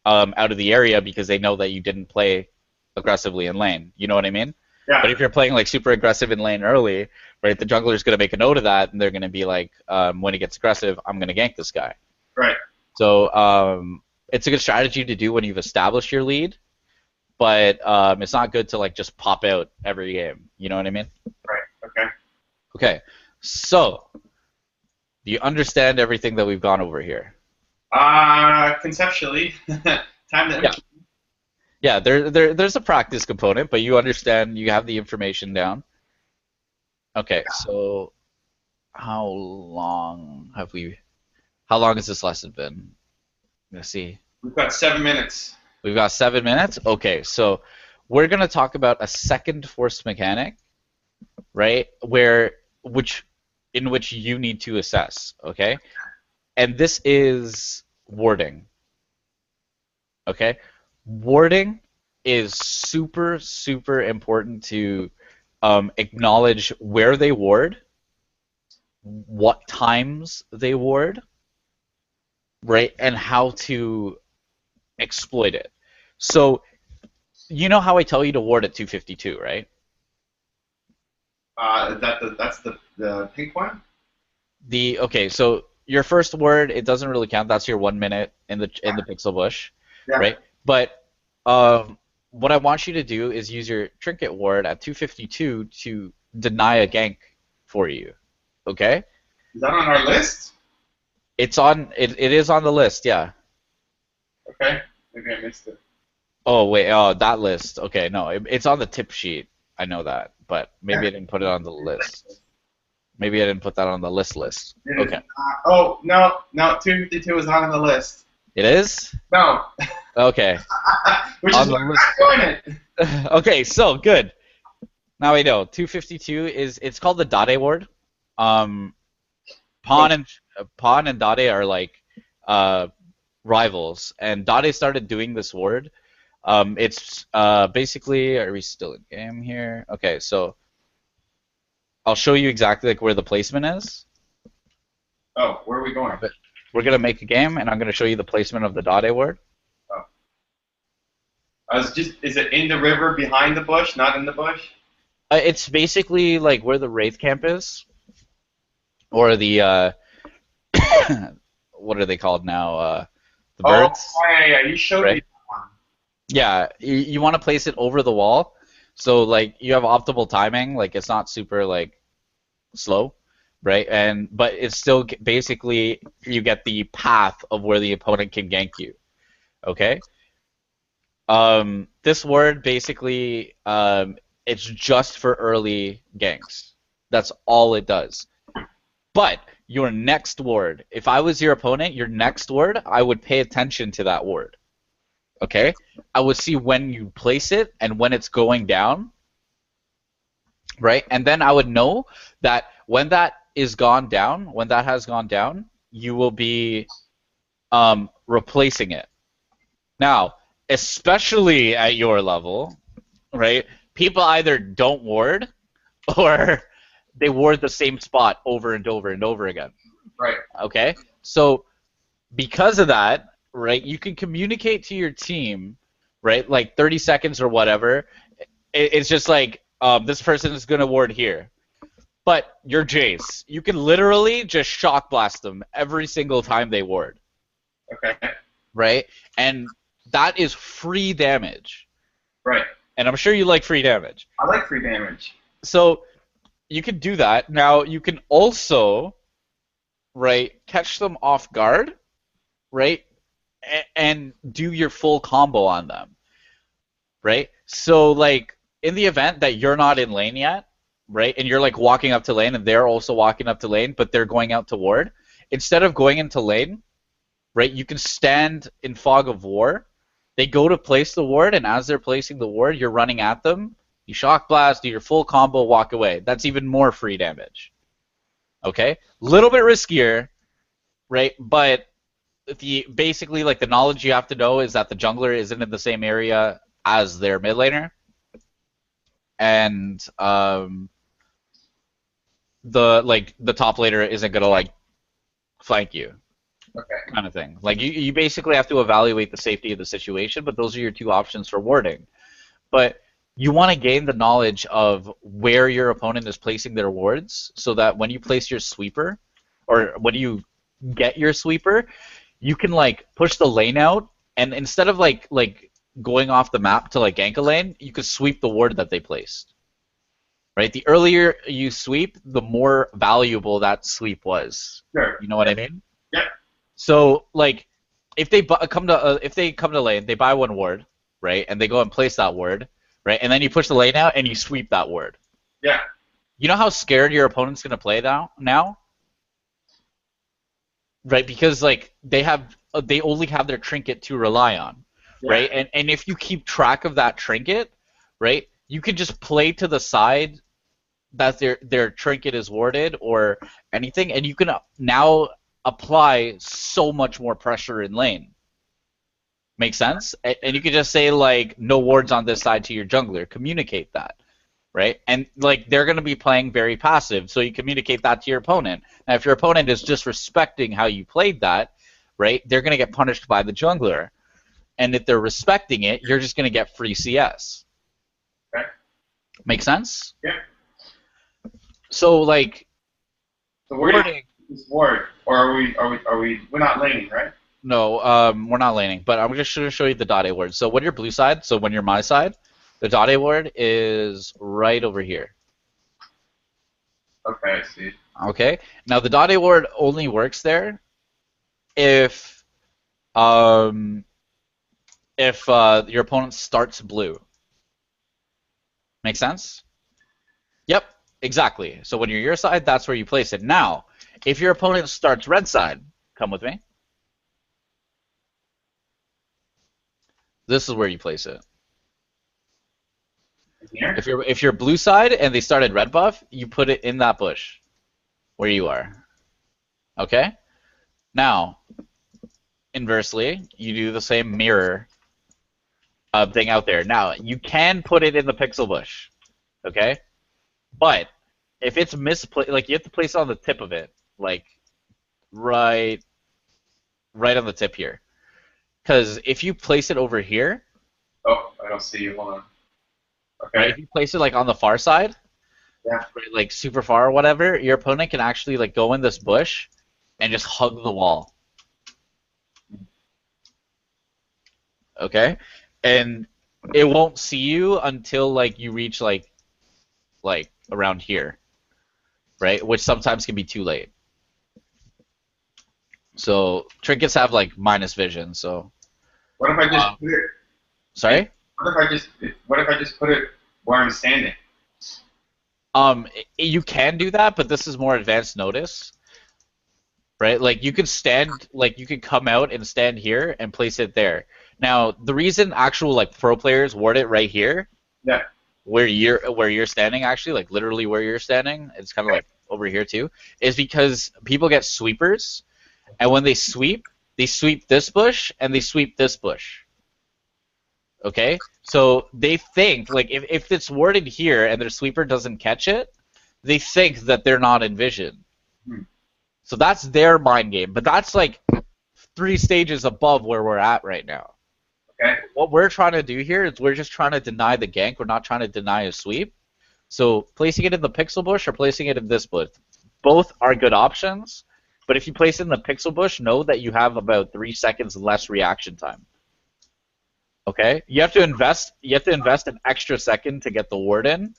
out of the area because they know that you didn't play aggressively in lane. You know what I mean? Yeah. But if you're playing like super aggressive in lane early, right, the jungler's gonna make a note of that, and they're gonna be like, when he gets aggressive, I'm gonna gank this guy. Right. So it's a good strategy to do when you've established your lead, but it's not good to like just pop out every game. You know what I mean? Right. Okay. Okay. So do you understand everything that we've gone over here? Conceptually, time to. Yeah. Yeah. There's a practice component, but you understand. You have the information down. Okay. So how long have we? How long has this lesson been? Let's see. We've got 7 minutes. We've got 7 minutes? Okay, so we're going to talk about a second force mechanic, right? In which you need to assess, okay? And this is warding. Okay? Warding is super, super important to acknowledge where they ward, what times they ward, right? And how to exploit it. So you know how I tell you to ward at 252, right? That's the pink one? Okay, so your first word, it doesn't really count. That's your 1 minute in the pixel bush, Yeah. right? But um, what I want you to do is use your trinket ward at 252 to deny a gank for you. Okay? Is that on our list? It is on the list, yeah. Okay. Maybe I missed it. Oh wait, oh that list. Okay, no, it's on the tip sheet. I know that, but maybe I didn't put it on the list. Maybe I didn't put that on the list. It is Okay. oh, no, 252 is not on the list. It is? No. Okay. Which On is the why I'm list. not doing it. Okay, so good. Now we know. 252 it's called the Dade ward. Um, Pawn and Dade are like rivals, and Dade started doing this ward. It's basically, are we still in game here? Okay, so I'll show you exactly like where the placement is. Oh, where are we going? But we're gonna make a game, and I'm gonna show you the placement of the Dade ward. Oh. Is it in the river behind the bush, not in the bush? It's basically like where the Wraith camp is, or the what are they called now? The birds. Oh, yeah. You showed me Right? that one. Yeah, you want to place it over the wall, so like you have optimal timing. Like it's not super like slow, right? But it's still basically you get the path of where the opponent can gank you. Okay. This word basically it's just for early ganks. That's all it does. But your next ward, if I was your opponent, your next ward, I would pay attention to that ward. Okay? I would see when you place it and when it's going down. Right? And then I would know that when that is gone down, when that has gone down, you will be replacing it. Now, especially at your level, right? People either don't ward or they ward the same spot over and over and over again. Right. Okay? So because of that, right, you can communicate to your team, right, like 30 seconds or whatever. It's just like, this person is going to ward here. But you're Jace. You can literally just shock blast them every single time they ward. Okay. Right? And that is free damage. Right. And I'm sure you like free damage. I like free damage. So you can do that. Now you can also, right, catch them off guard, right, and do your full combo on them, right? So like in the event that you're not in lane yet, right, and you're like walking up to lane and they're also walking up to lane, but they're going out to ward, instead of going into lane, right, you can stand in fog of war. They go to place the ward, and as they're placing the ward, you're running at them. You shock blast, do your full combo, walk away. That's even more free damage. Okay? Little bit riskier, right? But basically like the knowledge you have to know is that the jungler isn't in the same area as their mid laner. And the top laner isn't gonna like flank you. Okay. Kind of thing. Like you basically have to evaluate the safety of the situation, but those are your two options for warding. But you want to gain the knowledge of where your opponent is placing their wards, so that when you place your sweeper, or when you get your sweeper, you can like push the lane out, and instead of like going off the map to like gank a lane, you could sweep the ward that they placed. Right? The earlier you sweep, the more valuable that sweep was. Sure. You know what I mean? Yeah. So like, if they come to lane, they buy one ward, right, and they go and place that ward, right, and then you push the lane out and you sweep that ward. Yeah. You know how scared your opponent's gonna play now, right? Because like they only have their trinket to rely on, Yeah. right? And if you keep track of that trinket, right, you can just play to the side that their trinket is warded or anything, and you can now apply so much more pressure in lane. Make sense? And you can just say like no wards on this side to your jungler. Communicate that, right? And like they're going to be playing very passive, so you communicate that to your opponent. Now, if your opponent is disrespecting how you played that, right, they're going to get punished by the jungler. And if they're respecting it, you're just going to get free CS. Okay. Make sense? Yeah. So like, So where this ward, or we're not laning, right? No, we're not laning, but I'm just going to show you the Dade ward. So when you're blue side, so when you're my side, the Dade ward is right over here. Okay, I see. Okay. Now the Dade ward only works there if your opponent starts blue. Make sense? Yep, exactly. So when you're your side, that's where you place it. Now, if your opponent starts red side, come with me. This is where you place it. Here? If you're blue side and they started red buff, you put it in that bush where you are. Okay? Now, inversely, you do the same mirror thing out there. Now, you can put it in the pixel bush. Okay? But if it's misplaced, like you have to place it on the tip of it, like right on the tip here. Because if you place it over here, oh, I don't see you. Hold on. Okay. Right, if you place it like on the far side, yeah, right, like super far or whatever, your opponent can actually like go in this bush and just hug the wall. Okay, and it won't see you until like you reach like around here, right? Which sometimes can be too late. So trinkets have like minus vision. So what if I just put it? Sorry. What if I just put it where I'm standing? You can do that, but this is more advanced notice, right? Like you could stand, like you could come out and stand here and place it there. Now, the reason actual like pro players ward it right here, yeah, where you're standing, actually, like literally where you're standing, it's kind of like over here too, is because people get sweepers, and when they sweep this bush and they sweep this bush. Okay, so they think like if it's worded here and their sweeper doesn't catch it, they think that they're not in vision. So that's their mind game, but that's like 3 stages above where we're at right now. Okay. What we're trying to do here is we're just trying to deny the gank. We're not trying to deny a sweep. So placing it in the pixel bush or placing it in this bush, both are good options. But if you place it in the pixel bush, know that you have about 3 seconds less reaction time. Okay, you have to invest an extra second to get the ward in,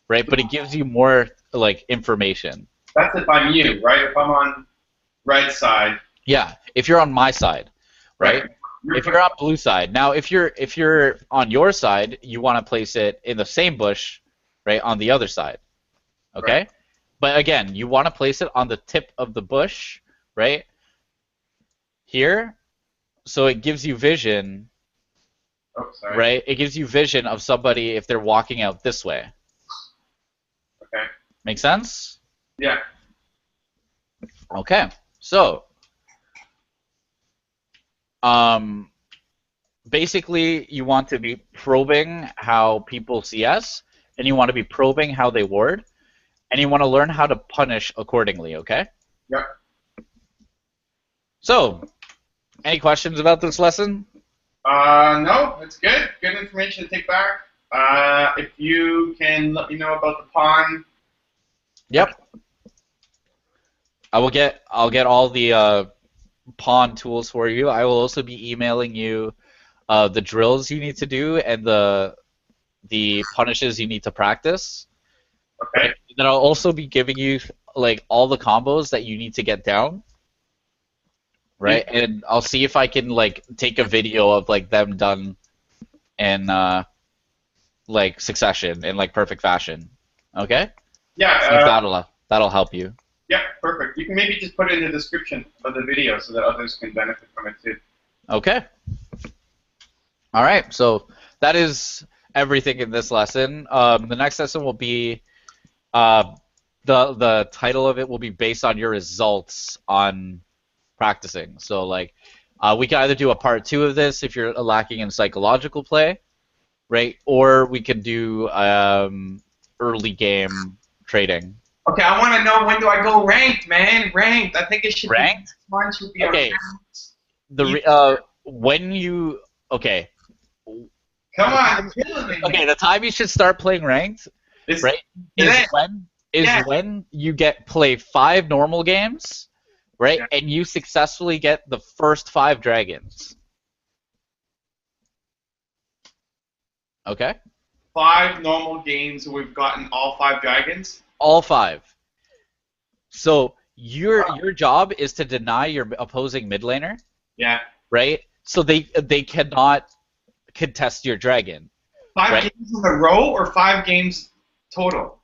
right? But it gives you more like information. That's if I'm you, right? If I'm on red side. Yeah, if you're on my side, right? If you're on blue side. Now, if you're on your side, you want to place it in the same bush, right, on the other side. Okay? Right. But again, you want to place it on the tip of the bush, right? Here, so it gives you vision. Oh, sorry. Right? It gives you vision of somebody if they're walking out this way. Okay. Make sense? Yeah. Okay. So, basically, you want to be probing how people CS, and you want to be probing how they ward, and you want to learn how to punish accordingly, okay? Yep. So, any questions about this lesson? No, it's good. Good information to take back. If you can let me know about the pawn. Yep. I'll get all the pawn tools for you. I will also be emailing you the drills you need to do and the punishes you need to practice. Okay. And then I'll also be giving you like all the combos that you need to get down. Right, and I'll see if I can like take a video of like them done in like succession in like perfect fashion. Okay? Yeah. See if that'll help you. Yeah, perfect. You can maybe just put it in the description of the video so that others can benefit from it too. Okay. All right. So that is everything in this lesson. The next lesson will be the title of it will be based on your results on practicing. So like we can either do a part 2 of this if you're lacking in psychological play, right? Or we could do early game trading. Okay, I want to know when do I go ranked, man? Ranked. I think it should ranked? be one should be okay. When you okay. Come on. Okay, the time you should start playing ranked, right? Is when you play 5 normal games. right? Yeah. And you successfully get the first 5 dragons. Okay? 5 normal games where we've gotten all 5 dragons. All 5. So your job is to deny your opposing mid laner, Yeah. right? So they cannot contest your dragon. 5 Right? games in a row or 5 games total?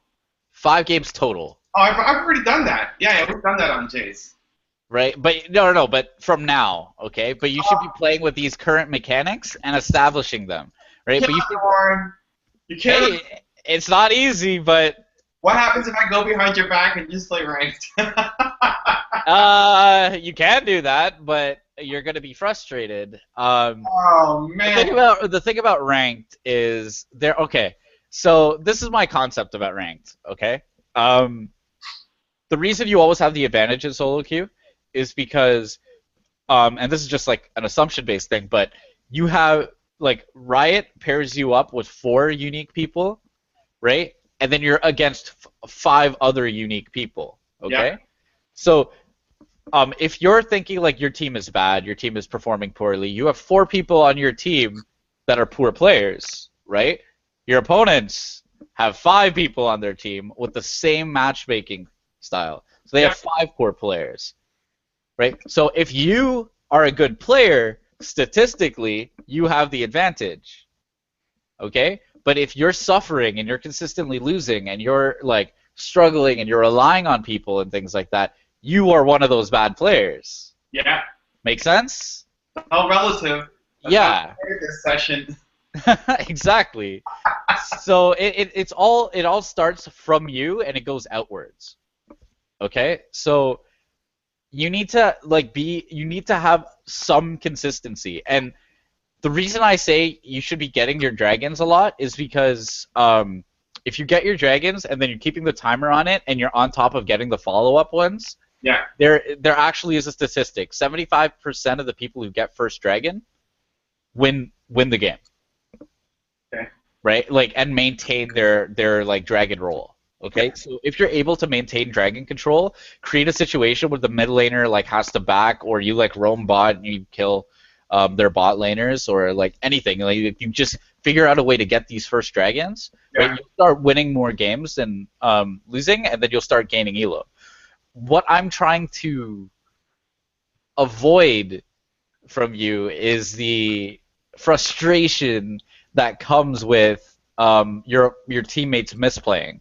5 games total. Oh, I've already done that. Yeah, we've done that on Jace. Right? But no, but from now, okay? But you should be playing with these current mechanics and establishing them, right? But you should, Warren. You can't. hey, it's not easy, but What happens if I go behind your back and just play ranked? you can do that, but you're gonna be frustrated. Oh man. The thing about ranked is there. Okay, so this is my concept about ranked. Okay, the reason you always have the advantage in solo queue is because, and this is just like an assumption-based thing, but you have like Riot pairs you up with 4 unique people, right? And then you're against 5 other unique people. Okay, Yeah. so. If you're thinking like your team is bad, your team is performing poorly, you have 4 people on your team that are poor players, right? Your opponents have 5 people on their team with the same matchmaking style. So they have 5 poor players, right? So if you are a good player, statistically, you have the advantage, okay? But if you're suffering and you're consistently losing and you're like struggling and you're relying on people and things like that, you are one of those bad players. Yeah. Make sense? All relative. That's Yeah. This session. Exactly. So it all starts from you and it goes outwards. Okay? So you need to have some consistency. And the reason I say you should be getting your dragons a lot is because if you get your dragons and then you're keeping the timer on it and you're on top of getting the follow-up ones, yeah, there actually is a statistic. 75% of the people who get first dragon win the game. Okay. Right? Like, and maintain their like dragon roll. Okay? So if you're able to maintain dragon control, create a situation where the mid laner like has to back, or you like roam bot and you kill their bot laners, or like anything. Like you just figure out a way to get these first dragons, yeah. right? You'll start winning more games than losing, and then you'll start gaining elo. What I'm trying to avoid from you is the frustration that comes with your teammates misplaying,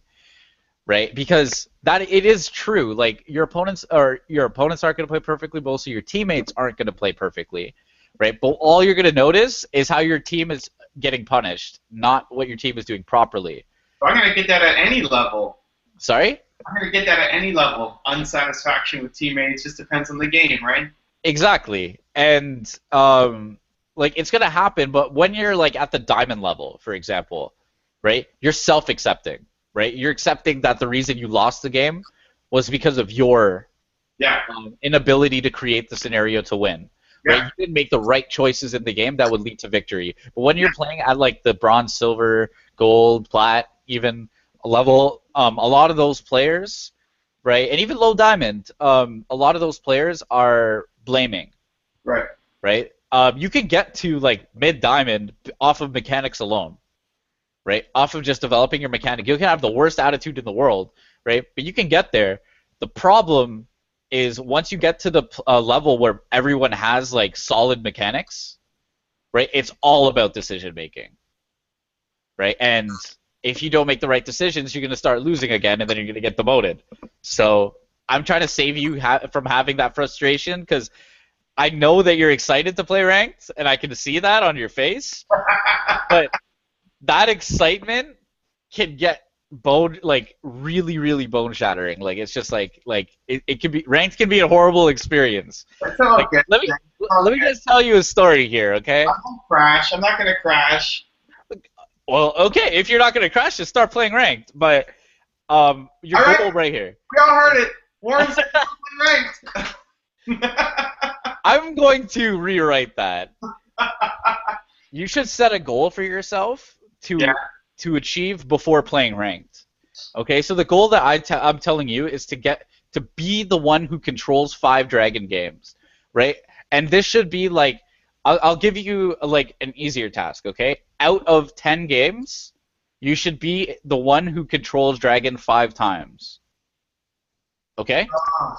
right? Because that it is true. Like your opponents aren't going to play perfectly, but also your teammates aren't going to play perfectly, right? But all you're going to notice is how your team is getting punished, not what your team is doing properly. So I'm going to get that at any level. Sorry? I'm going to get that at any level. Unsatisfaction with teammates just depends on the game, right? Exactly. And like it's going to happen, but when you're like at the diamond level, for example, right? You're self-accepting, right? You're accepting that the reason you lost the game was because of your inability to create the scenario to win. Yeah. Right? You didn't make the right choices in the game that would lead to victory. But when you're playing at like the bronze, silver, gold, plat, even level, a lot of those players, right, and even low diamond, a lot of those players are blaming. Right. Right? You can get to like mid diamond off of mechanics alone. Right? Off of just developing your mechanic. You can have the worst attitude in the world, right? But you can get there. The problem is once you get to the level where everyone has like solid mechanics, right? It's all about decision making, right? And if you don't make the right decisions, you're going to start losing again, and then you're going to get demoted. So I'm trying to save you from having that frustration, because I know that you're excited to play ranked, and I can see that on your face. But that excitement can get really, really bone shattering. Like it's just like it can be, ranked can be a horrible experience. Like, let me just tell you a story here, okay? I won't crash. I'm not going to crash. Well, okay, if you're not going to crash, just start playing ranked. But your goal right here. We all heard it. Warren's ranked. I'm going to rewrite that. You should set a goal for yourself to achieve before playing ranked. Okay, so the goal that I'm telling you is to get to be the one who controls 5 dragon games, right? And this should be like, I'll give you like an easier task, okay? Out of 10 games, you should be the one who controls dragon 5 times. Okay? Oh,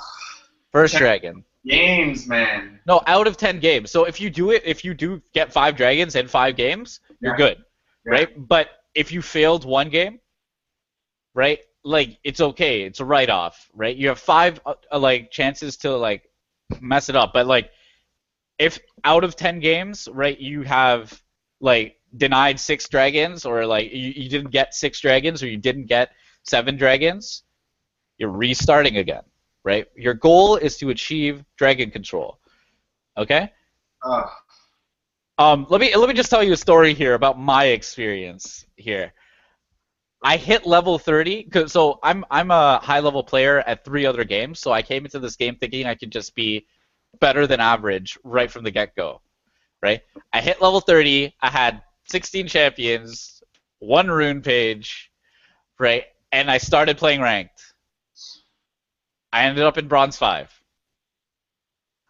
First dragon. games, man. No, out of 10 games. So if you do get 5 dragons in 5 games, you're good, right? But if you failed 1 game, right? Like, it's okay. It's a write-off, right? You have 5 like chances to like mess it up, but like if out of 10 games, right, you have like denied 6 dragons, or like you didn't get 6 dragons, or you didn't get 7 dragons, you're restarting again, right? Your goal is to achieve dragon control. Okay? Let me just tell you a story here about my experience here. I hit level 30, so I'm a high level player at 3 other games, so I came into this game thinking I could just be better than average right from the get-go, right? I hit level 30, I had 16 champions, 1 rune page, right? And I started playing ranked. I ended up in bronze 5.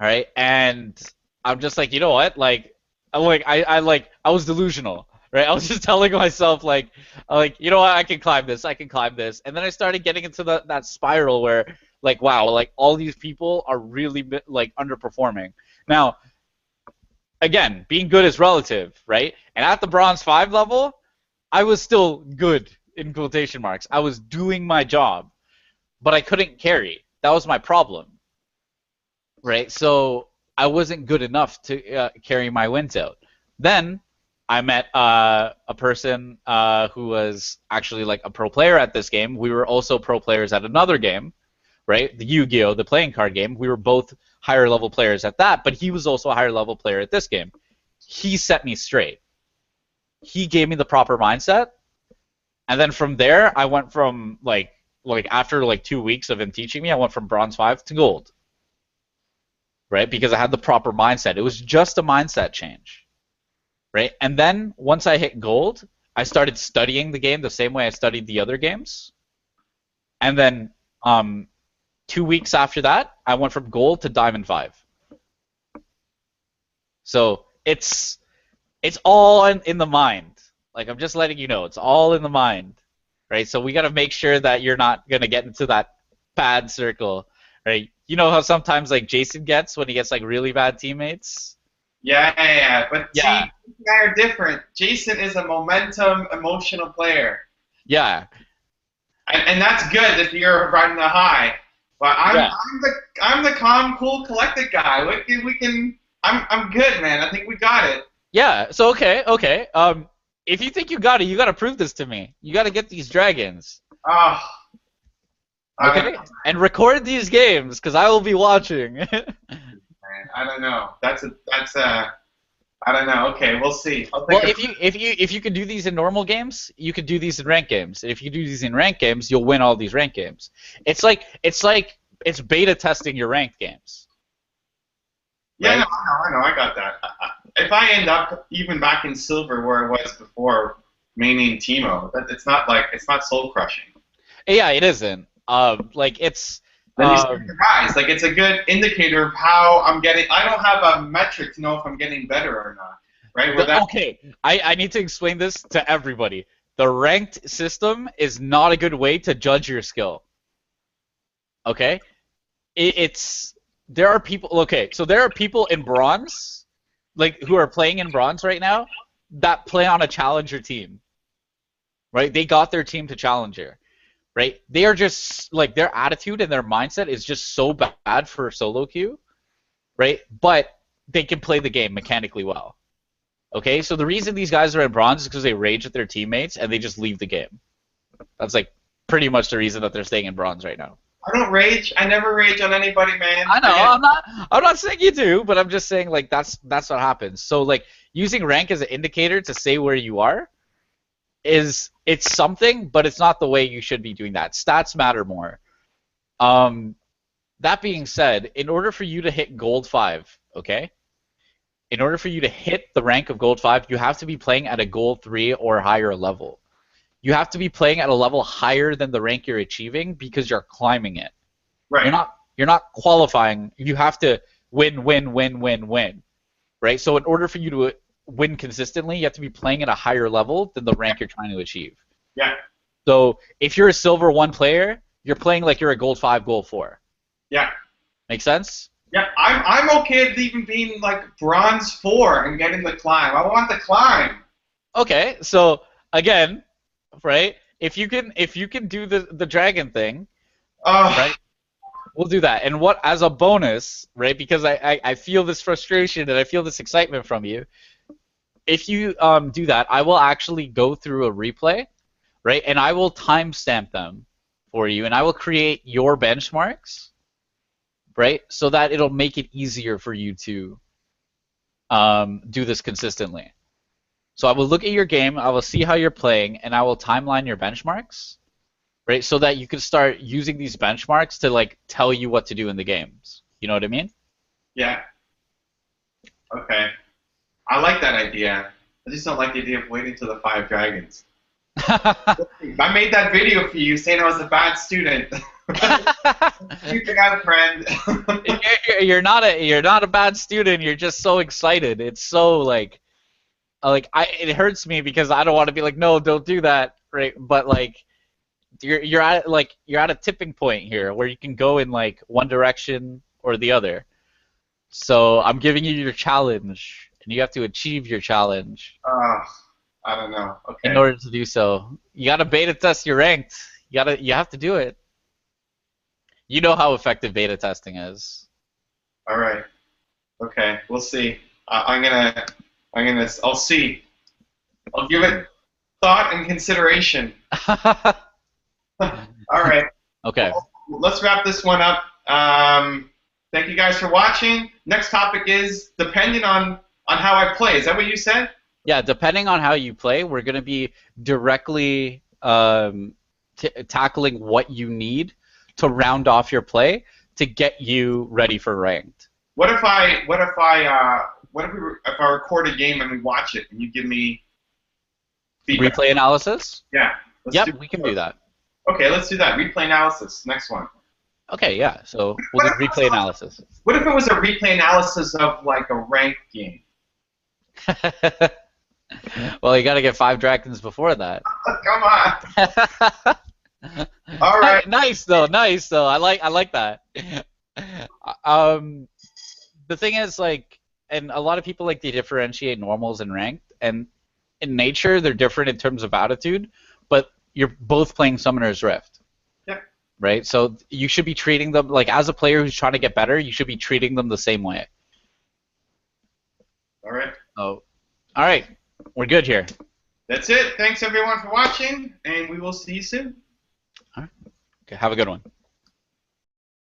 All right? And I'm just like, you know what? Like I was delusional, right? I was just telling myself like you know what? I can climb this. I can climb this. And then I started getting into that spiral where like, wow, like all these people are really like underperforming. Now, again, being good is relative, right? And at the bronze 5 level, I was still good in quotation marks. I was doing my job, but I couldn't carry. That was my problem, right? So I wasn't good enough to carry my wins out. Then I met a person who was actually like a pro player at this game. We were also pro players at another game, right? The Yu-Gi-Oh, the playing card game. We were both higher level players at that, but he was also a higher level player at this game. He set me straight. He gave me the proper mindset, and then from there, I went from like after like 2 weeks of him teaching me, I went from bronze 5 to gold, right? Because I had the proper mindset. It was just a mindset change, right? And then once I hit gold, I started studying the game the same way I studied the other games, and then 2 weeks after that, I went from gold to diamond 5. So it's all in the mind. Like, I'm just letting you know, it's all in the mind, right? So we got to make sure that you're not going to get into that bad circle, right? You know how sometimes, like, Jason gets when he gets, like, really bad teammates? Yeah. But see, you and I are different. Jason is a momentum, emotional player. Yeah. And that's good if you're riding the high. But I'm the calm, cool, collected guy. We can. I'm good, man. I think we got it. Yeah. So okay. If you think you got it, you got to prove this to me. You got to get these dragons. Oh. Okay. And record these games, because I will be watching. Man, I don't know. That's I don't know. Okay, we'll see. Well, if you could do these in normal games, you could do these in ranked games. And if you do these in ranked games, you'll win all these ranked games. It's beta testing your ranked games. Yeah, right? I know. I got that. If I end up even back in silver where I was before, maining Teemo, it's not soul crushing. Yeah, it isn't. It's. Then you start to rise. Like, it's a good indicator of how I'm getting. I don't have a metric to know if I'm getting better or not, right? Okay, I need to explain this to everybody. The ranked system is not a good way to judge your skill. Okay, there are people. Okay, so there are people in bronze, like who are playing in bronze right now, that play on a challenger team. Right, they got their team to challenger. Right? They are just, like, their attitude and their mindset is just so bad for solo queue, right? But they can play the game mechanically well. Okay? So the reason these guys are in bronze is because they rage at their teammates and they just leave the game. That's, like, pretty much the reason that they're staying in bronze right now. I don't rage. I never rage on anybody, man. I know. I'm not saying you do, but I'm just saying, like, that's what happens. So, like, using rank as an indicator to say where you are, it's something, but it's not the way you should be doing that. Stats matter more. That being said, in order for you to hit gold 5, okay? In order for you to hit the rank of gold 5, you have to be playing at a gold 3 or higher level. You have to be playing at a level higher than the rank you're achieving because you're climbing it. Right. You're not qualifying. You have to win, win, win, win, win. Right? So in order for you to win consistently, you have to be playing at a higher level than the rank you're trying to achieve. Yeah. So if you're a silver 1 player, you're playing like you're a gold 5, gold 4. Yeah. Make sense? Yeah, I'm okay with even being like bronze 4 and getting the climb. I want the climb. Okay, so again, right? If you can do the dragon thing, right? We'll do that. And what as a bonus, right? Because I feel this frustration and I feel this excitement from you. If you do that, I will actually go through a replay, right? And I will timestamp them for you, and I will create your benchmarks, right? So that it'll make it easier for you to do this consistently. So I will look at your game, I will see how you're playing, and I will timeline your benchmarks, right? So that you can start using these benchmarks to like tell you what to do in the games. You know what I mean? Yeah. Okay. I like that idea. I just don't like the idea of waiting till the 5 dragons. I made that video for you saying I was a bad student. You think I'm a friend. You're not a bad student. You're just so excited. It's so like it hurts me because I don't want to be like, no, don't do that, right? But like you're at a tipping point here where you can go in like one direction or the other. So I'm giving you your challenge, and you have to achieve your challenge. I don't know. Okay. In order to do so, you gotta beta test your ranked. You have to do it. You know how effective beta testing is. All right. Okay. We'll see. I'll see. I'll give it thought and consideration. All right. Okay. Well, let's wrap this one up. Thank you guys for watching. Next topic is depending on how I play. Is that what you said? Yeah, depending on how you play, we're going to be directly tackling what you need to round off your play to get you ready for ranked. What if I record a game and we watch it and you give me feedback? Replay analysis? Yeah. Yep, we can do that. Okay, let's do that. Replay analysis. Next one. Okay, yeah. So we'll do replay analysis. What if it was a replay analysis of like a ranked game? Well, you got to get 5 dragons before that. Come on. All right. Nice though. I like that. The thing is, like, and a lot of people like to differentiate normals and ranked, and in nature they're different in terms of attitude, but you're both playing Summoner's Rift. Yeah. Right? So you should be treating them like, as a player who's trying to get better, you should be treating them the same way. All right. Oh, all right. We're good here. That's it. Thanks everyone for watching, and we will see you soon. All right. Okay, have a good one.